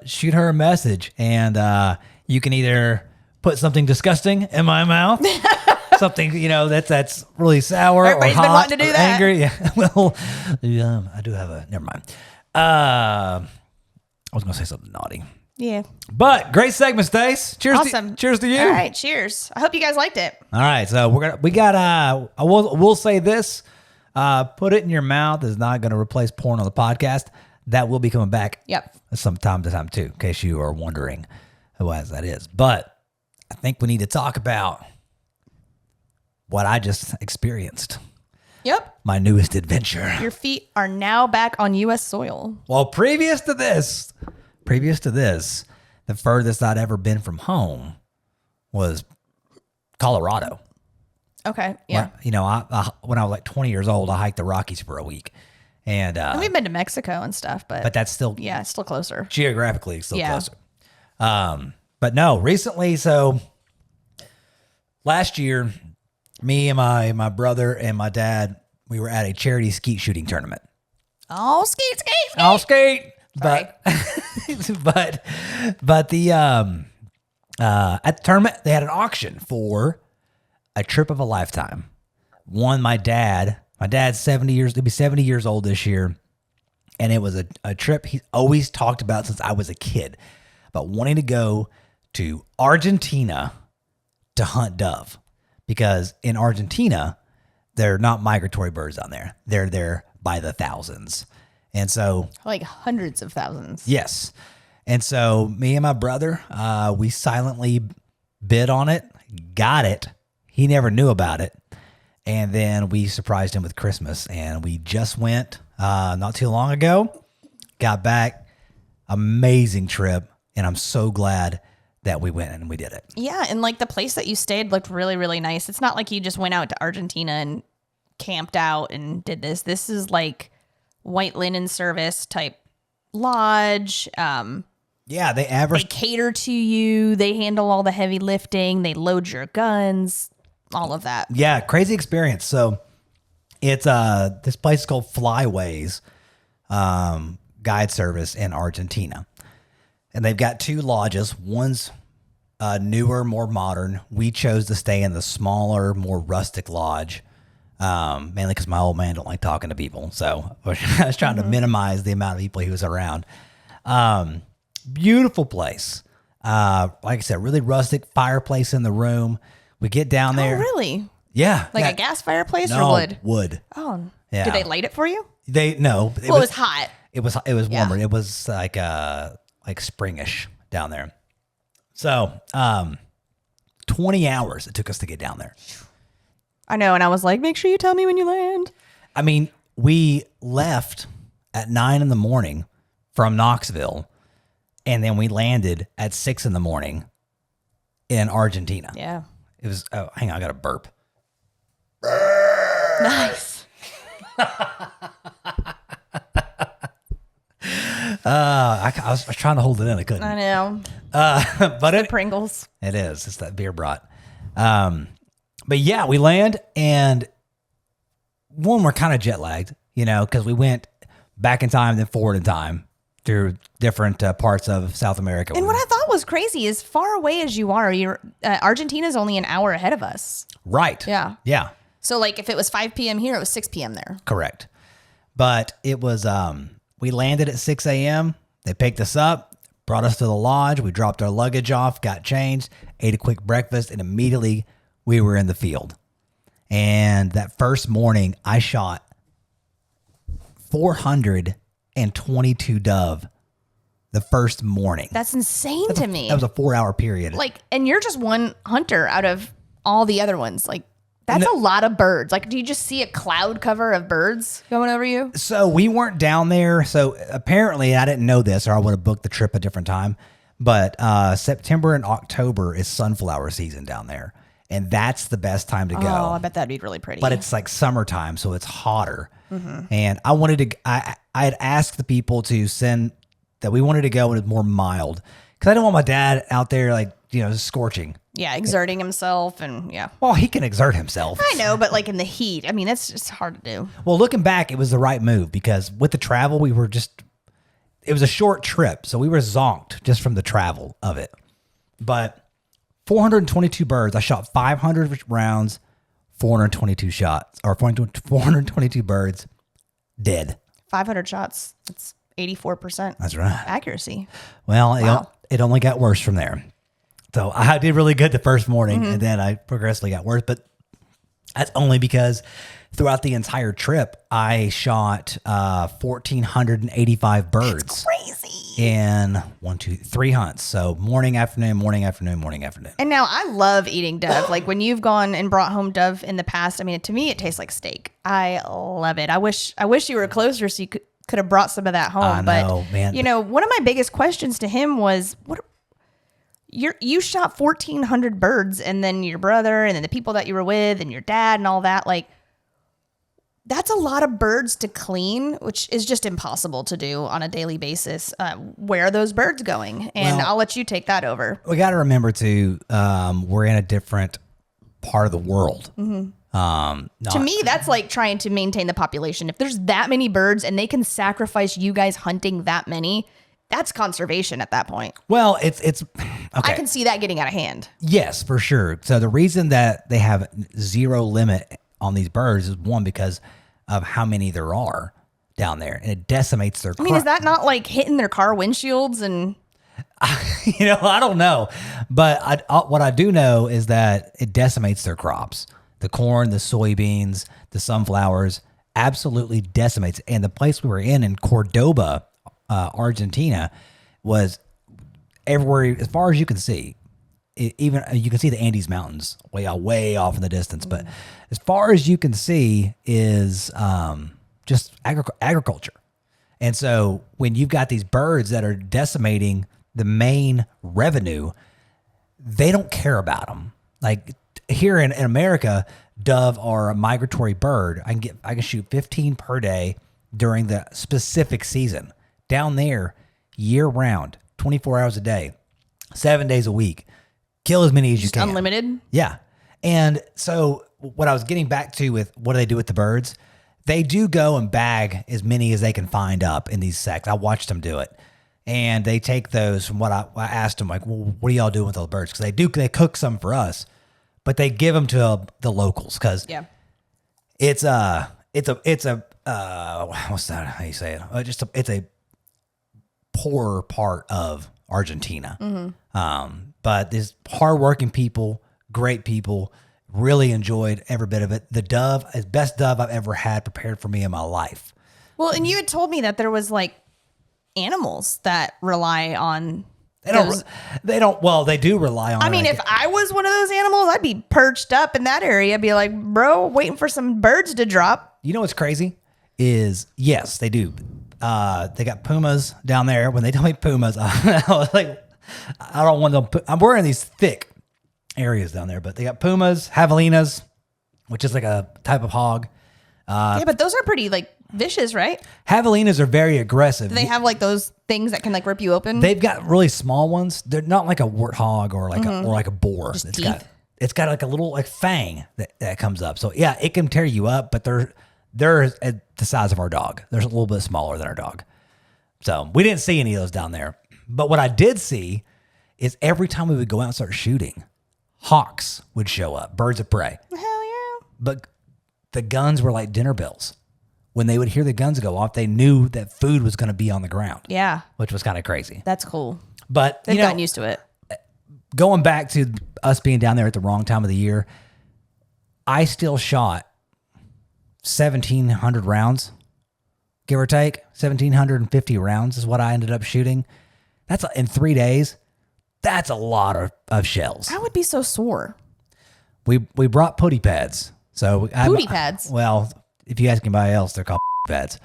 Shoot her a message, and you can either put something disgusting in my mouth, something that's really sour Everybody's or been hot wanting to do or that. angry. Yeah. Well, I do have a. Never mind. I was gonna say something naughty. Yeah. But great segment, Stace. Cheers! Awesome. Cheers to you. All right. Cheers. I hope you guys liked it. All right, so we'll say this. Put it in your mouth is not going to replace porn on the podcast. That will be coming back. Yep. Some time to time too, in case you are wondering who that is. But I think we need to talk about what I just experienced. Yep. My newest adventure. Your feet are now back on U.S. soil. Well, previous to this, the furthest I'd ever been from home was Colorado. Okay. Yeah. I when I was like 20 years old, I hiked the Rockies for a week. And we've been to Mexico and stuff, but that's still it's still closer. Geographically still closer. But no, recently, so last year, me and my brother and my dad, we were at a charity skeet shooting tournament. Oh, skeet. I'll skate. Sorry. But the at the tournament they had an auction for a trip of a lifetime. My dad's 70 years, he'll be 70 years old this year. And it was a trip he's always talked about since I was a kid, but wanting to go to Argentina to hunt dove, because in Argentina, they're not migratory birds down there. They're there by the thousands. And so Like hundreds of thousands. yes. And so me and my brother, we silently bid on it, got it. He never knew about it. And then we surprised him with Christmas, and we just went not too long ago, got back, amazing trip. And I'm so glad that we went and we did it. Yeah. And like the place that you stayed looked really, really nice. It's not like you just went out to Argentina and camped out and did this. This is like white linen service type lodge. Yeah, they They cater to you. They handle all the heavy lifting. They load your guns, all of that. Yeah, crazy experience. So it's this place is called Flyways guide service in Argentina. And they've got two lodges. One's newer, more modern. We chose to stay in the smaller, more rustic lodge, mainly because my old man don't like talking to people. So I was trying to minimize the amount of people he was around. Beautiful place. Like I said, really rustic, fireplace in the room. We get down there. Oh, really? Yeah. Like yeah. a gas fireplace No, or wood? Wood. Oh, Yeah. Did they light it for you? No. It was hot. It was Yeah. warmer. It was like springish down there. So 20 hours it took us to get down there. I know. And I was like, make sure you tell me when you land. I mean, we left at 9 a.m. from Knoxville, and then we landed at 6 a.m. in Argentina. Yeah. It was, oh, hang on, I got a burp. Nice. I was trying to hold it in. I couldn't. I know. But Pringles. it is. It's that beer brought. But yeah, we land, and we're kind of jet lagged, because we went back in time, then forward in time through different parts of South America. And what I thought was crazy is far away as you are, Argentina's only an hour ahead of us. Right. Yeah. Yeah. So like if it was 5 p.m. here, it was 6 p.m. there. Correct. But it was, we landed at 6 a.m. They picked us up, brought us to the lodge. We dropped our luggage off, got changed, ate a quick breakfast, and immediately we were in the field. And that first morning, I shot 422 dove the first morning. That's insane to me. That was a 4-hour period. And you're just one hunter out of all the other ones. Like, that's a lot of birds. Like, do you just see a cloud cover of birds going over you? So we weren't down there. So apparently, I didn't know this, or I would have booked the trip a different time. But September and October is sunflower season down there. And that's the best time to go. Oh, I bet that'd be really pretty. But it's like summertime, so it's hotter. And I wanted to, I had asked the people to send that we wanted to go when it was more mild, Because I don't want my dad out there like, scorching. Yeah, exerting himself and yeah. Well, he can exert himself. I know, but like in the heat, I mean, that's just hard to do. Well, looking back, it was the right move because with the travel, it was a short trip. So we were zonked just from the travel of it. But 422 birds, I shot 500 rounds, 422 shots, or 422 birds dead. 500 shots. That's 84% That's right. accuracy. Well, Wow. it only got worse from there. So I did really good the first morning, and then I progressively got worse. But that's only because throughout the entire trip, I shot 1,485 birds. Crazy. In 3 hunts. So morning, afternoon, morning, afternoon, morning, afternoon. And now I love eating dove. Like when you've gone and brought home dove in the past, I mean, to me, it tastes like steak. I love it. I wish you were closer so you could have brought some of that home. I know, but man. one of my biggest questions to him was, you shot 1,400 birds, and then your brother, and then the people that you were with, and your dad, and all that. Like, that's a lot of birds to clean, which is just impossible to do on a daily basis. Where are those birds going? And Well, I'll let you take that over. We got to remember too, we're in a different part of the world. To me, that's like trying to maintain the population. If there's that many birds and they can sacrifice you guys hunting that many, that's conservation at that point. Well, it's okay. I can see that getting out of hand. Yes, for sure. So the reason that they have zero limit on these birds is one, because of how many there are down there, and it decimates their I mean, is that not like hitting their car windshields and... I don't know, but what I do know is that it decimates their crops. The corn, the soybeans, the sunflowers, absolutely decimates. And the place we were in Cordoba, Argentina, was everywhere as far as you can see. Even you can see the Andes Mountains way off in the distance, but as far as you can see is just agriculture. And so when you've got these birds that are decimating the main revenue, they don't care about them. Like here in America, dove are a migratory bird. I can shoot 15 per day during the specific season. Down there, year round, 24 hours a day, 7 days a week. Kill as many as you can. Unlimited? Yeah. And so what I was getting back to with what do they do with the birds? They do go and bag as many as they can find up in these sacks. I watched them do it. And they take those from what I asked them, like, well, what are y'all doing with all the birds? Because they cook some for us, but they give them to the locals because it's a what's that? How you say it? It's a poorer part of Argentina. But these hardworking people, great people, really enjoyed every bit of it. The dove is best dove I've ever had prepared for me in my life. Well, and you had told me that there was like animals that rely on. They don't. Well, they do rely on. I mean, if I was one of those animals, I'd be perched up in that area. I'd be like, bro, waiting for some birds to drop. You know what's crazy is, yes, they do. They got pumas down there. When they tell me pumas, I was like, I don't want them. I'm wearing these thick areas down there, but they got pumas, javelinas, which is like a type of hog. Yeah, but those are pretty like vicious, right? Javelinas are very aggressive. Do they have like those things that can like rip you open? They've got really small ones. They're not like a warthog or like a boar. Just it's teeth? It's got like a little like fang that comes up. So yeah, it can tear you up, but they're at the size of our dog. They're a little bit smaller than our dog. So we didn't see any of those down there. But what I did see is every time we would go out and start shooting, hawks would show up, birds of prey. Hell yeah. But the guns were like dinner bells. When they would hear the guns go off, they knew that food was going to be on the ground. Yeah. Which was kind of crazy. That's cool. But They've gotten used to it. Going back to us being down there at the wrong time of the year, I still shot 1,700 rounds, give or take. 1,750 rounds is what I ended up shooting. That's in 3 days. That's a lot of shells. I would be so sore. We brought putty pads. So Putty pads? Well, if you ask anybody else, they're called pads.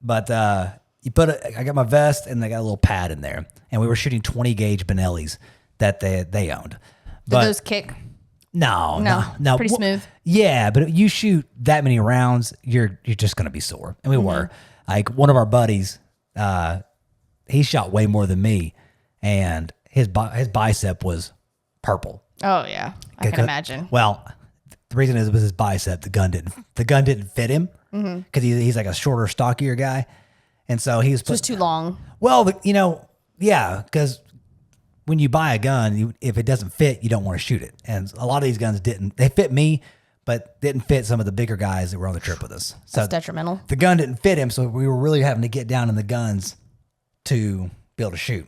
But you I got my vest and they got a little pad in there, and we were shooting 20 gauge Benellis that they owned. Did those kick? No. Pretty smooth. Yeah, but if you shoot that many rounds, you're just gonna be sore, and we were. Like one of our buddies, he shot way more than me, and his bicep was purple. Oh yeah, I can imagine. Well, the reason is it was his bicep. The gun didn't fit him because he's like a shorter, stockier guy, and so he was It was too long. Well, yeah, because when you buy a gun, if it doesn't fit, you don't want to shoot it. And a lot of these guns didn't. They fit me, but didn't fit some of the bigger guys that were on the trip with us. So That's detrimental. the gun didn't fit him, so we were really having to get down in the guns to be able to shoot.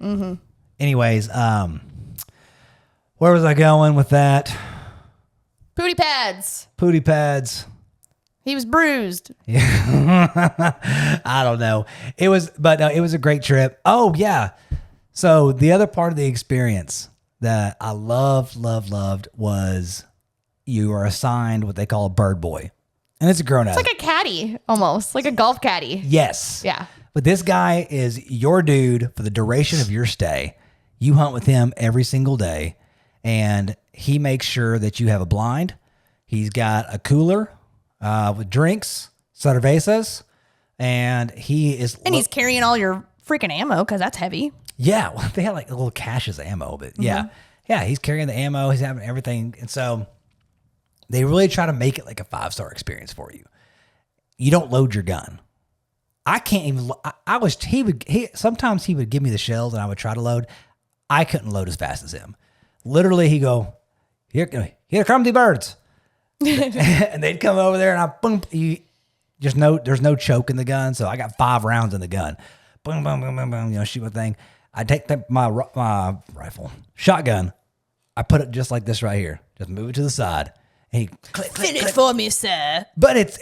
Anyways, where was I going with that? Booty pads. Pooty pads. He was bruised. I don't know. It was a great trip. Oh yeah. So the other part of the experience that I loved was you are assigned what they call a bird boy. And it's a grown up. It's like a caddy, almost like a golf caddy. Yes. Yeah. But this guy is your dude for the duration of your stay. You hunt with him every single day, and he makes sure that you have a blind. He's got a cooler with drinks, cervezas, and he's carrying all your freaking ammo because that's heavy. Yeah, well, they had like little caches of ammo, but yeah, he's carrying the ammo. He's having everything, and so they really try to make it like a 5-star experience for you. You don't load your gun. I can't even. Sometimes he would give me the shells, and I would try to load. I couldn't load as fast as him. Literally, he'd go, here come the birds, and they'd come over there, and I boom. There's no choke in the gun, so I got 5 rounds in the gun. Boom, boom, boom, boom, boom. Shoot my thing. I take my rifle, shotgun. I put it just like this right here. Just move it to the side. And he click, Fit it for me, sir. But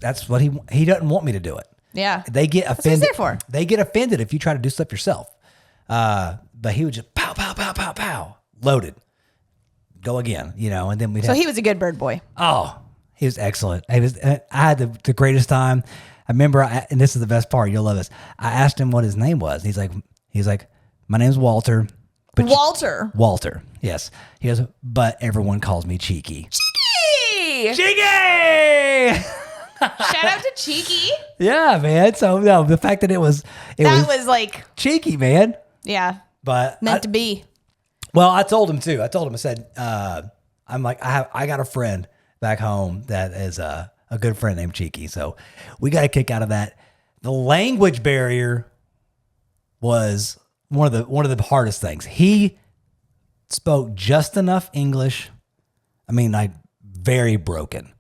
that's what he doesn't want me to do it. Yeah. They get offended. That's what he's there for. They get offended if you try to do stuff yourself. But he would just pow, pow, pow, pow, pow, loaded. Go again, and then So he was a good bird boy. Oh, he was excellent. I had the greatest time. I remember, and this is the best part. You'll love this. I asked him what his name was. He's like, my name's Walter. Walter. Walter. Yes. He goes, but everyone calls me Cheeky. Cheeky. Cheeky. Shout out to Cheeky. Yeah, man. So no, the fact that it was like Cheeky, man. Yeah. But meant to be. Well, I told him too. I said, I'm like, I got a friend back home that is a good friend named Cheeky. So we got a kick out of that. The language barrier was one of the hardest things. He spoke just enough English. I mean, like very broken,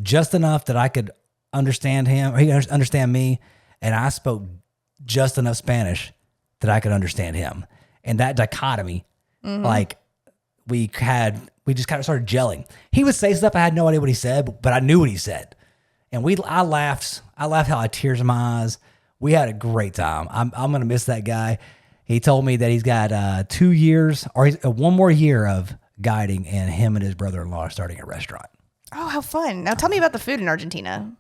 just enough that I could understand him, or he could understand me. And I spoke just enough Spanish that I could understand him. And that dichotomy, like we just kind of started gelling. He would say stuff I had no idea what he said, but I knew what he said. And I laughed. I laughed how I had tears in my eyes. We had a great time. I'm going to miss that guy. He told me that he's got 2 years or one more year of guiding, and him and his brother-in-law are starting a restaurant. Oh, how fun. Now tell me about the food in Argentina.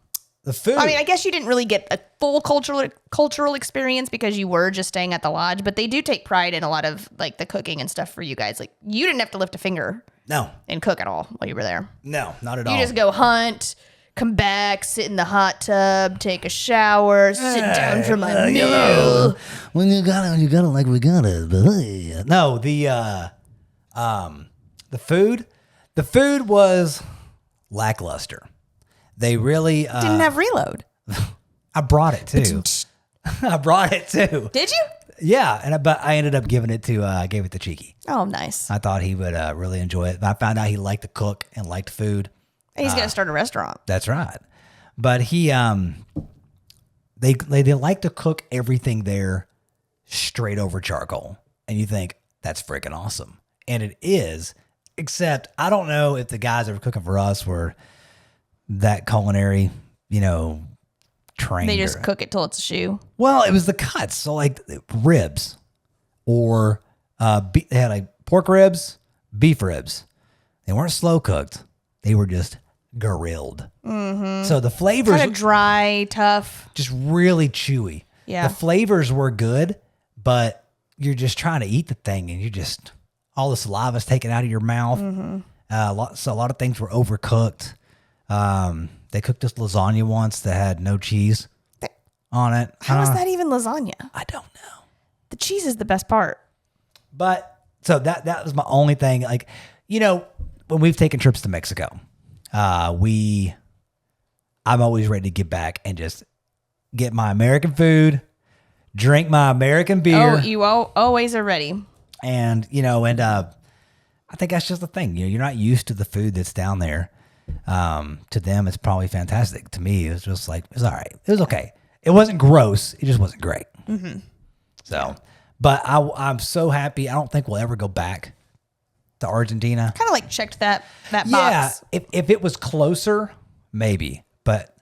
The food. I mean, I guess you didn't really get a full cultural experience because you were just staying at the lodge, but they do take pride in a lot of like the cooking and stuff for you guys. Like you didn't have to lift a finger. No. And cook at all while you were there. No, not at all. You just go hunt, come back, sit in the hot tub, take a shower, sit down for my meal. When you got it like we got it. No, the food was lackluster. They really didn't have reload. I brought it too. I brought it too. Did you? Yeah, but I ended up giving it to gave it to Cheeky. Oh, nice. I thought he would really enjoy it. But I found out he liked to cook and liked food. And he's gonna start a restaurant. That's right. But he they like to cook everything there straight over charcoal. And you think that's freaking awesome. And it is, except I don't know if the guys that were cooking for us were that culinary, trained. They just cook it till it's a shoe. Well, it was the cuts. So like ribs or they had like pork ribs, beef ribs. They weren't slow cooked. They were just grilled. Mm-hmm. So the flavors kind of dry, tough, just really chewy. Yeah. The flavors were good, but you're just trying to eat the thing and you just, all the saliva's taken out of your mouth. Mm-hmm. A lot of things were overcooked. They cooked this lasagna once that had no cheese on it. How is that even lasagna? I don't know. The cheese is the best part. But so that was my only thing. Like, when we've taken trips to Mexico, I'm always ready to get back and just get my American food, drink my American beer. Oh, you always are ready. And, I think that's just the thing. You're not used to the food that's down there. To them, it's probably fantastic. To me, it was just like, it was all right. It was okay. It wasn't gross. It just wasn't great. Mm-hmm. So, but I'm so happy. I don't think we'll ever go back to Argentina. Kind of like checked that box. Yeah, if it was closer, maybe. But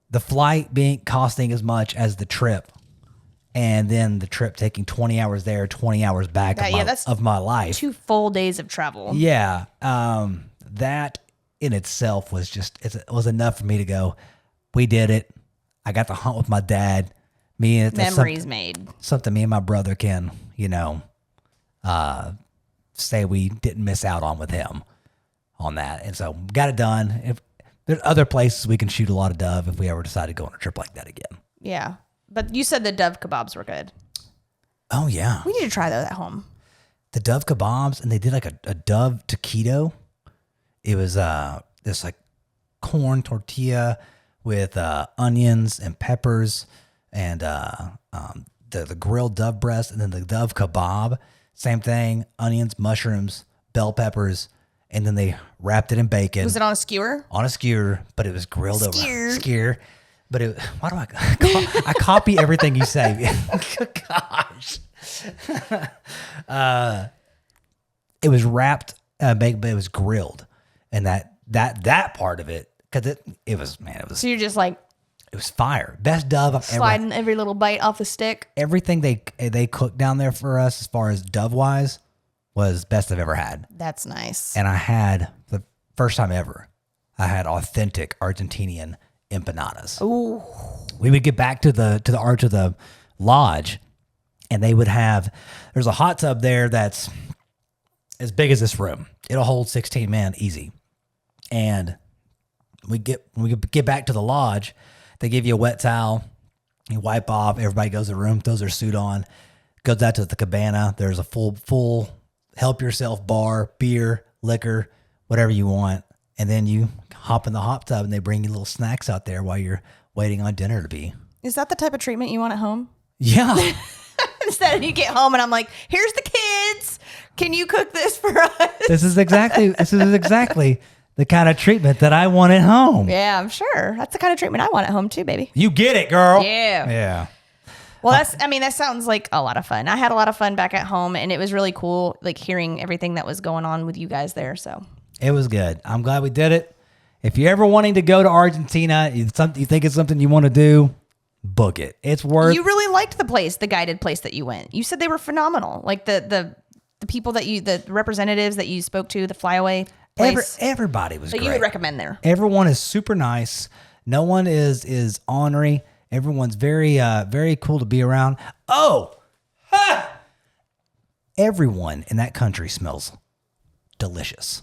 the flight costing as much as the trip, and then the trip taking 20 hours there, 20 hours back of my life. 2 full days of travel. Yeah, that in itself was it was enough for me to go, we did it. I got to hunt with my dad. Memories made. Something me and my brother can, say we didn't miss out on with him on that. And so got it done. If there's other places we can shoot a lot of dove if we ever decide to go on a trip like that again. Yeah. But you said the dove kebabs were good. Oh, yeah. We need to try those at home. The dove kebabs, and they did like a dove taquito. It was this like corn tortilla with onions and peppers and the grilled dove breast, and then the dove kebab. Same thing, onions, mushrooms, bell peppers, and then they wrapped it in bacon. Was it on a skewer? On a skewer, but it was grilled over skewer. But why do I copy everything you say? Gosh. It was wrapped, bacon, but it was grilled. And that part of it, because it was. So you're just like, it was fire. Best dove I've ever. Sliding every little bite off the stick. Everything they cooked down there for us, as far as dove wise, was best I've ever had. That's nice. And I had the first time ever, I had authentic Argentinian empanadas. Ooh. We would get back to the arch of the lodge, and they would have. There's a hot tub there that's as big as this room. It'll hold 16 men easy. And when we get back to the lodge, they give you a wet towel. You wipe off. Everybody goes to the room, throws their suit on, goes out to the cabana. There's a full help yourself bar, beer, liquor, whatever you want. And then you hop in the hot tub, and they bring you little snacks out there while you're waiting on dinner to be. Is that the type of treatment you want at home? Yeah. Instead of you get home and I'm like, here's the kids. Can you cook this for us? This is exactly the kind of treatment that I want at home. Yeah, I'm sure. That's the kind of treatment I want at home too, baby. You get it, girl. Yeah. Yeah. Well, that sounds like a lot of fun. I had a lot of fun back at home, and it was really cool, like hearing everything that was going on with you guys there. So it was good. I'm glad we did it. If you're ever wanting to go to Argentina, you think it's something you want to do, book it. It's worth. You really liked the guided place that you went. You said they were phenomenal. Like the people the representatives that you spoke to, the flyaway place. Everybody was great. You would recommend there. Everyone is super nice. No one is ornery. Everyone's very very cool to be around. Everyone in that country smells delicious.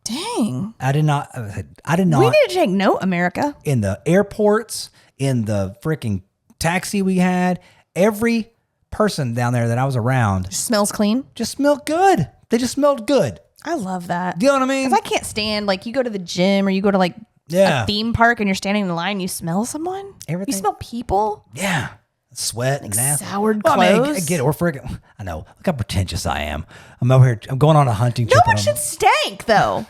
Dang. I did not. We need to take note, America. In the airports, in the freaking taxi we had, every person down there that I was around Smells clean. just smelled good. They just smelled good. I love that. You know what I mean? Because I can't stand, like, you go to the gym or you go to, like, a theme park and you're standing in the line and you smell someone. Everything. You smell people. Yeah. Sweat and nasty. soured Well, I mean, clothes. I get it. We're freaking. I know. Look how pretentious I am. I'm over here. I'm going on a hunting No trip. one should stank, though.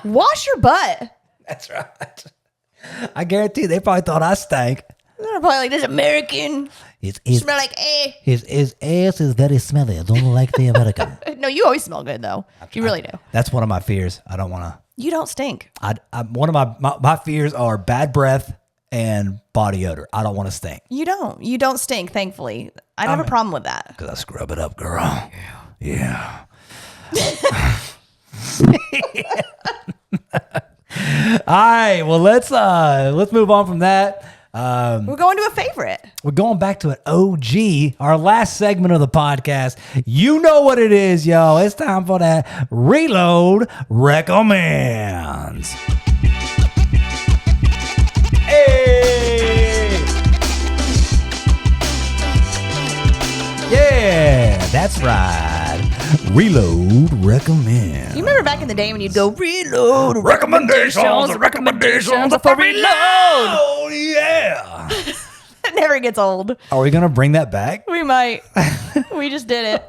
Wash your butt. That's right. I guarantee they probably thought I stank. They're probably like, this American. His Smell like eh. His ass is very smelly. I don't like the American. No, you always smell good, though. You really do. That's one of my fears. I don't want to. You don't stink. One of my fears are bad breath and body odor. I don't want to stink. You don't. You don't stink, thankfully. I don't have a problem with that. Because I scrub it up, girl. Yeah. All right. Well, let's move on from that. We're going to a favorite. We're going back to an OG, our last segment of the podcast. You know what it is, y'all. It's time for that Reload Recommends. Hey! Yeah, that's right. Reload recommend. You remember back in the day when you'd go Reload recommendations for reload. Oh yeah. It never gets old. Are we gonna bring that back? We might. We just did it.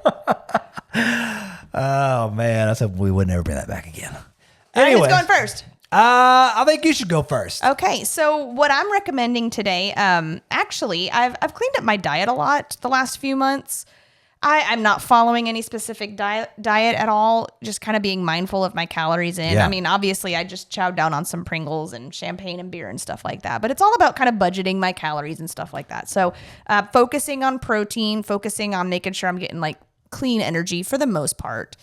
Oh man, I said we would never bring that back again. All right, Anyway, who's going first? I think you should go first. Okay, so what I'm recommending today, actually, I've cleaned up my diet a lot the last few months. I'm not following any specific diet at all, just kind of being mindful of my calories in. Yeah. I mean, obviously, I just chowed down on some Pringles and champagne and beer and stuff like that, but it's all about kind of budgeting my calories and stuff like that. So focusing on protein, focusing on making sure I'm getting like clean energy for the most part.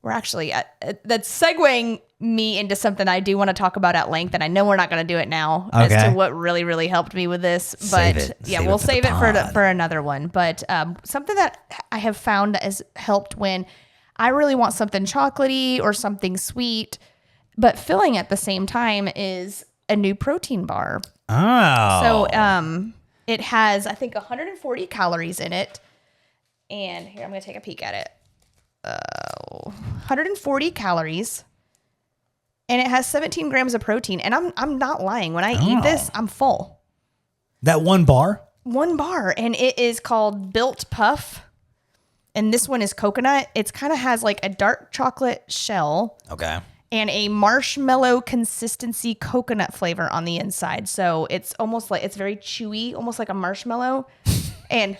We're actually that's segueing me into something I do want to talk about at length, and I know we're not going to do it now as Okay. to what really, really helped me with this. Save But it. yeah, Save we'll it for save the it pod. for another one. But something that I have found that has helped when I really want something chocolatey or something sweet, but filling at the same time is a new protein bar. Oh. So it has, I think, 140 calories in it. And here, I'm going to take a peek at it. 140 calories. And it has 17 grams of protein. And I'm not lying. When I eat this, I'm full. That one bar? One bar. And it is called Built Puff. And this one is coconut. It kind of has like a dark chocolate shell Okay. and a marshmallow consistency coconut flavor on the inside. So it's almost like, it's very chewy, almost like a marshmallow. And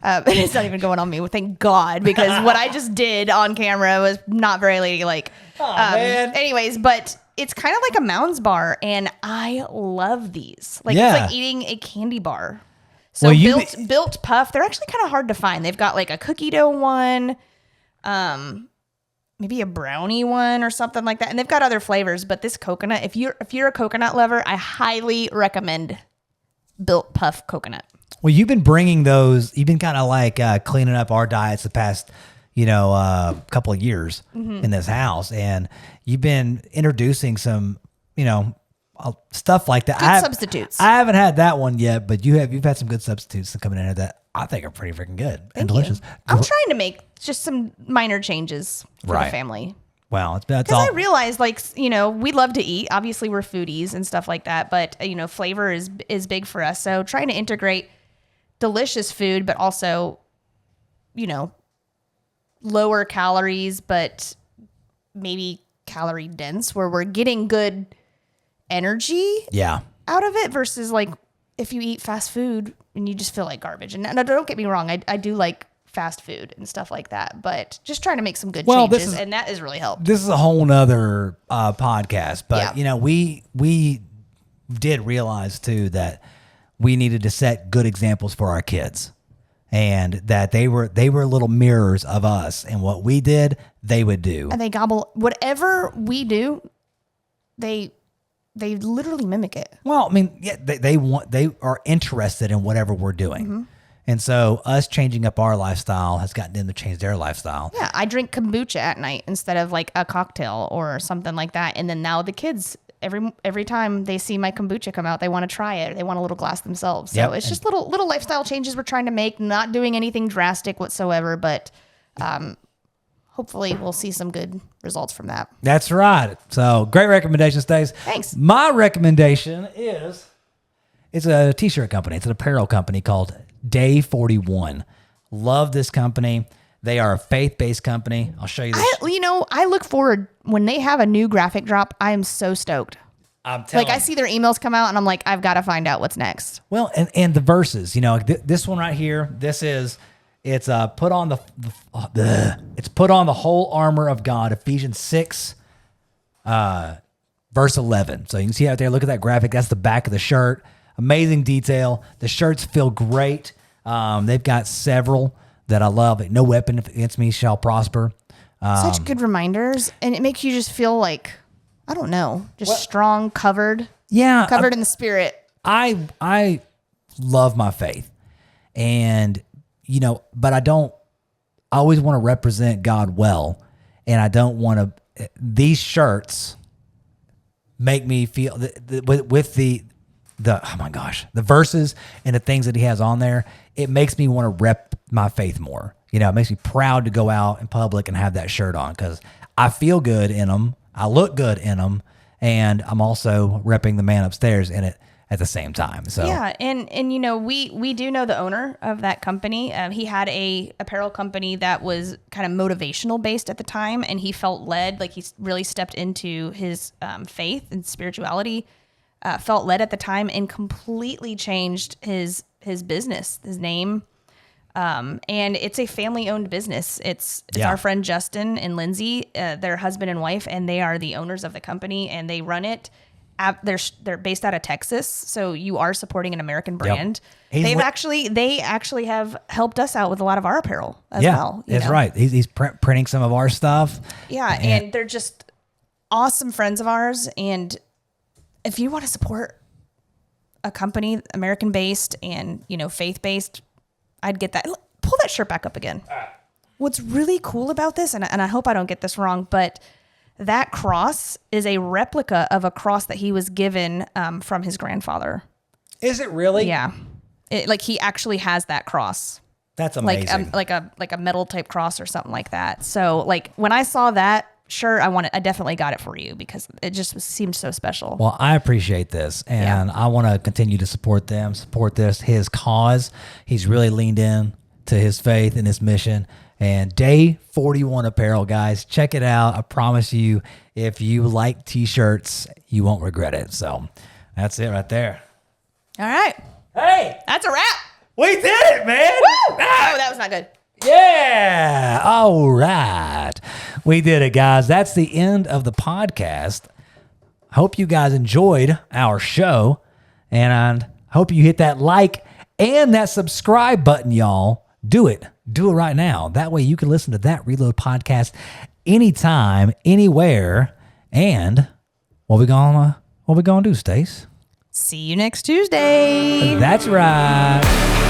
it's not even going on me. Thank God, because what I just did on camera was not very ladylike. man. Anyways, but it's kind of like a Mounds bar, and I love these. Like Yeah. it's like eating a candy bar. So Well, built Puff, they're actually kind of hard to find. They've got like a cookie dough one, maybe a brownie one or something like that, and they've got other flavors. But this coconut, if you're a coconut lover, I highly recommend Built Puff coconut. Well, you've been bringing those. You've been kind of like cleaning up our diets the past, couple of years in this house, and you've been introducing some, stuff like that. Good substitutes. I haven't had that one yet, but you've had some good substitutes coming in here that I think are pretty freaking good and delicious. I'm trying to make just some minor changes for Right. the family. Well, that's Because all. I realized, we love to eat. Obviously, we're foodies and stuff like that. But, flavor is big for us. So trying to integrate delicious food, but also, lower calories, but maybe calorie dense, where we're getting good energy Yeah. out of it versus like if you eat fast food and you just feel like garbage. And no, don't get me wrong. I do like fast food and stuff like that, but just trying to make some good changes. And that has really helped. This is a whole nother podcast, but Yeah. we did realize too that we needed to set good examples for our kids, and that they were little mirrors of us, and what we did, they would do. And they gobble whatever we do. They literally mimic it. Well, I mean, yeah, they are interested in whatever we're doing. Mm-hmm. And so us changing up our lifestyle has gotten them to change their lifestyle. Yeah, I drink kombucha at night instead of like a cocktail or something like that. And then now the kids, every time they see my kombucha come out, they want to try it. They want a little glass themselves. So Yep. it's just little lifestyle changes we're trying to make, not doing anything drastic whatsoever, but hopefully we'll see some good results from that. That's right. So great recommendation, Stace. Thanks. My recommendation is, it's a t-shirt company. It's an apparel company called Day 41. Love this company. They are a faith-based company. I'll show you this. I look forward when they have a new graphic drop. I am so stoked. I'm telling Like I see their emails come out and I'm like, I've got to find out what's next. Well, and the verses, this one right here, it's put on it's put on the whole armor of God, Ephesians 6, verse 11. So you can see out there, look at that graphic. That's the back of the shirt. Amazing detail. The shirts feel great. They've got several that I love. No weapon against me shall prosper. Such good reminders. And it makes you just feel like, I don't know, just strong, covered Yeah. in the spirit. I love my faith, and but I always want to represent God well, and I don't want to. These shirts make me feel with the oh my gosh, the verses and the things that he has on there. It makes me want to my faith more. You know, it makes me proud to go out in public and have that shirt on because I feel good in them. I look good in them. And I'm also repping the man upstairs in it at the same time. So yeah, and you know, we do know the owner of that company. He had a apparel company that was kind of motivational based at the time, and he felt led, like he really stepped into his faith and spirituality, felt led at the time, and completely changed his business, his name. And it's a family-owned business. It's our friend Justin and Lindsay, their husband and wife, and they are the owners of the company, and they run it. They're based out of Texas, so you are supporting an American brand. Yep. They actually have helped us out with a lot of our apparel as well. That's right. He's printing some of our stuff. Yeah, and they're just awesome friends of ours. And if you want to support a company, American-based and faith-based, I'd get that. Pull that shirt back up again. What's really cool about this, and I hope I don't get this wrong, but that cross is a replica of a cross that he was given from his grandfather. Is it really? Yeah. He actually has that cross. That's amazing. Like a metal type cross or something like that. So when I saw that shirt, I definitely got it for you because it just seemed so special. Well, I appreciate this, and I want to continue to support his cause. He's really leaned in to his faith and his mission. And Day 41 Apparel, guys, check it out. I promise you, if you like t-shirts, you won't regret it. So that's it right there. All right. Hey, that's a wrap. We did it, man. Woo! Oh, that was not good. Yeah. All right. We did it, guys. That's the end of the podcast. Hope you guys enjoyed our show. And I hope you hit that like and that subscribe button, y'all. Do it. Do it right now. That way you can listen to that Reload podcast anytime, anywhere. And what we gonna do, Stace? See you next Tuesday. That's right.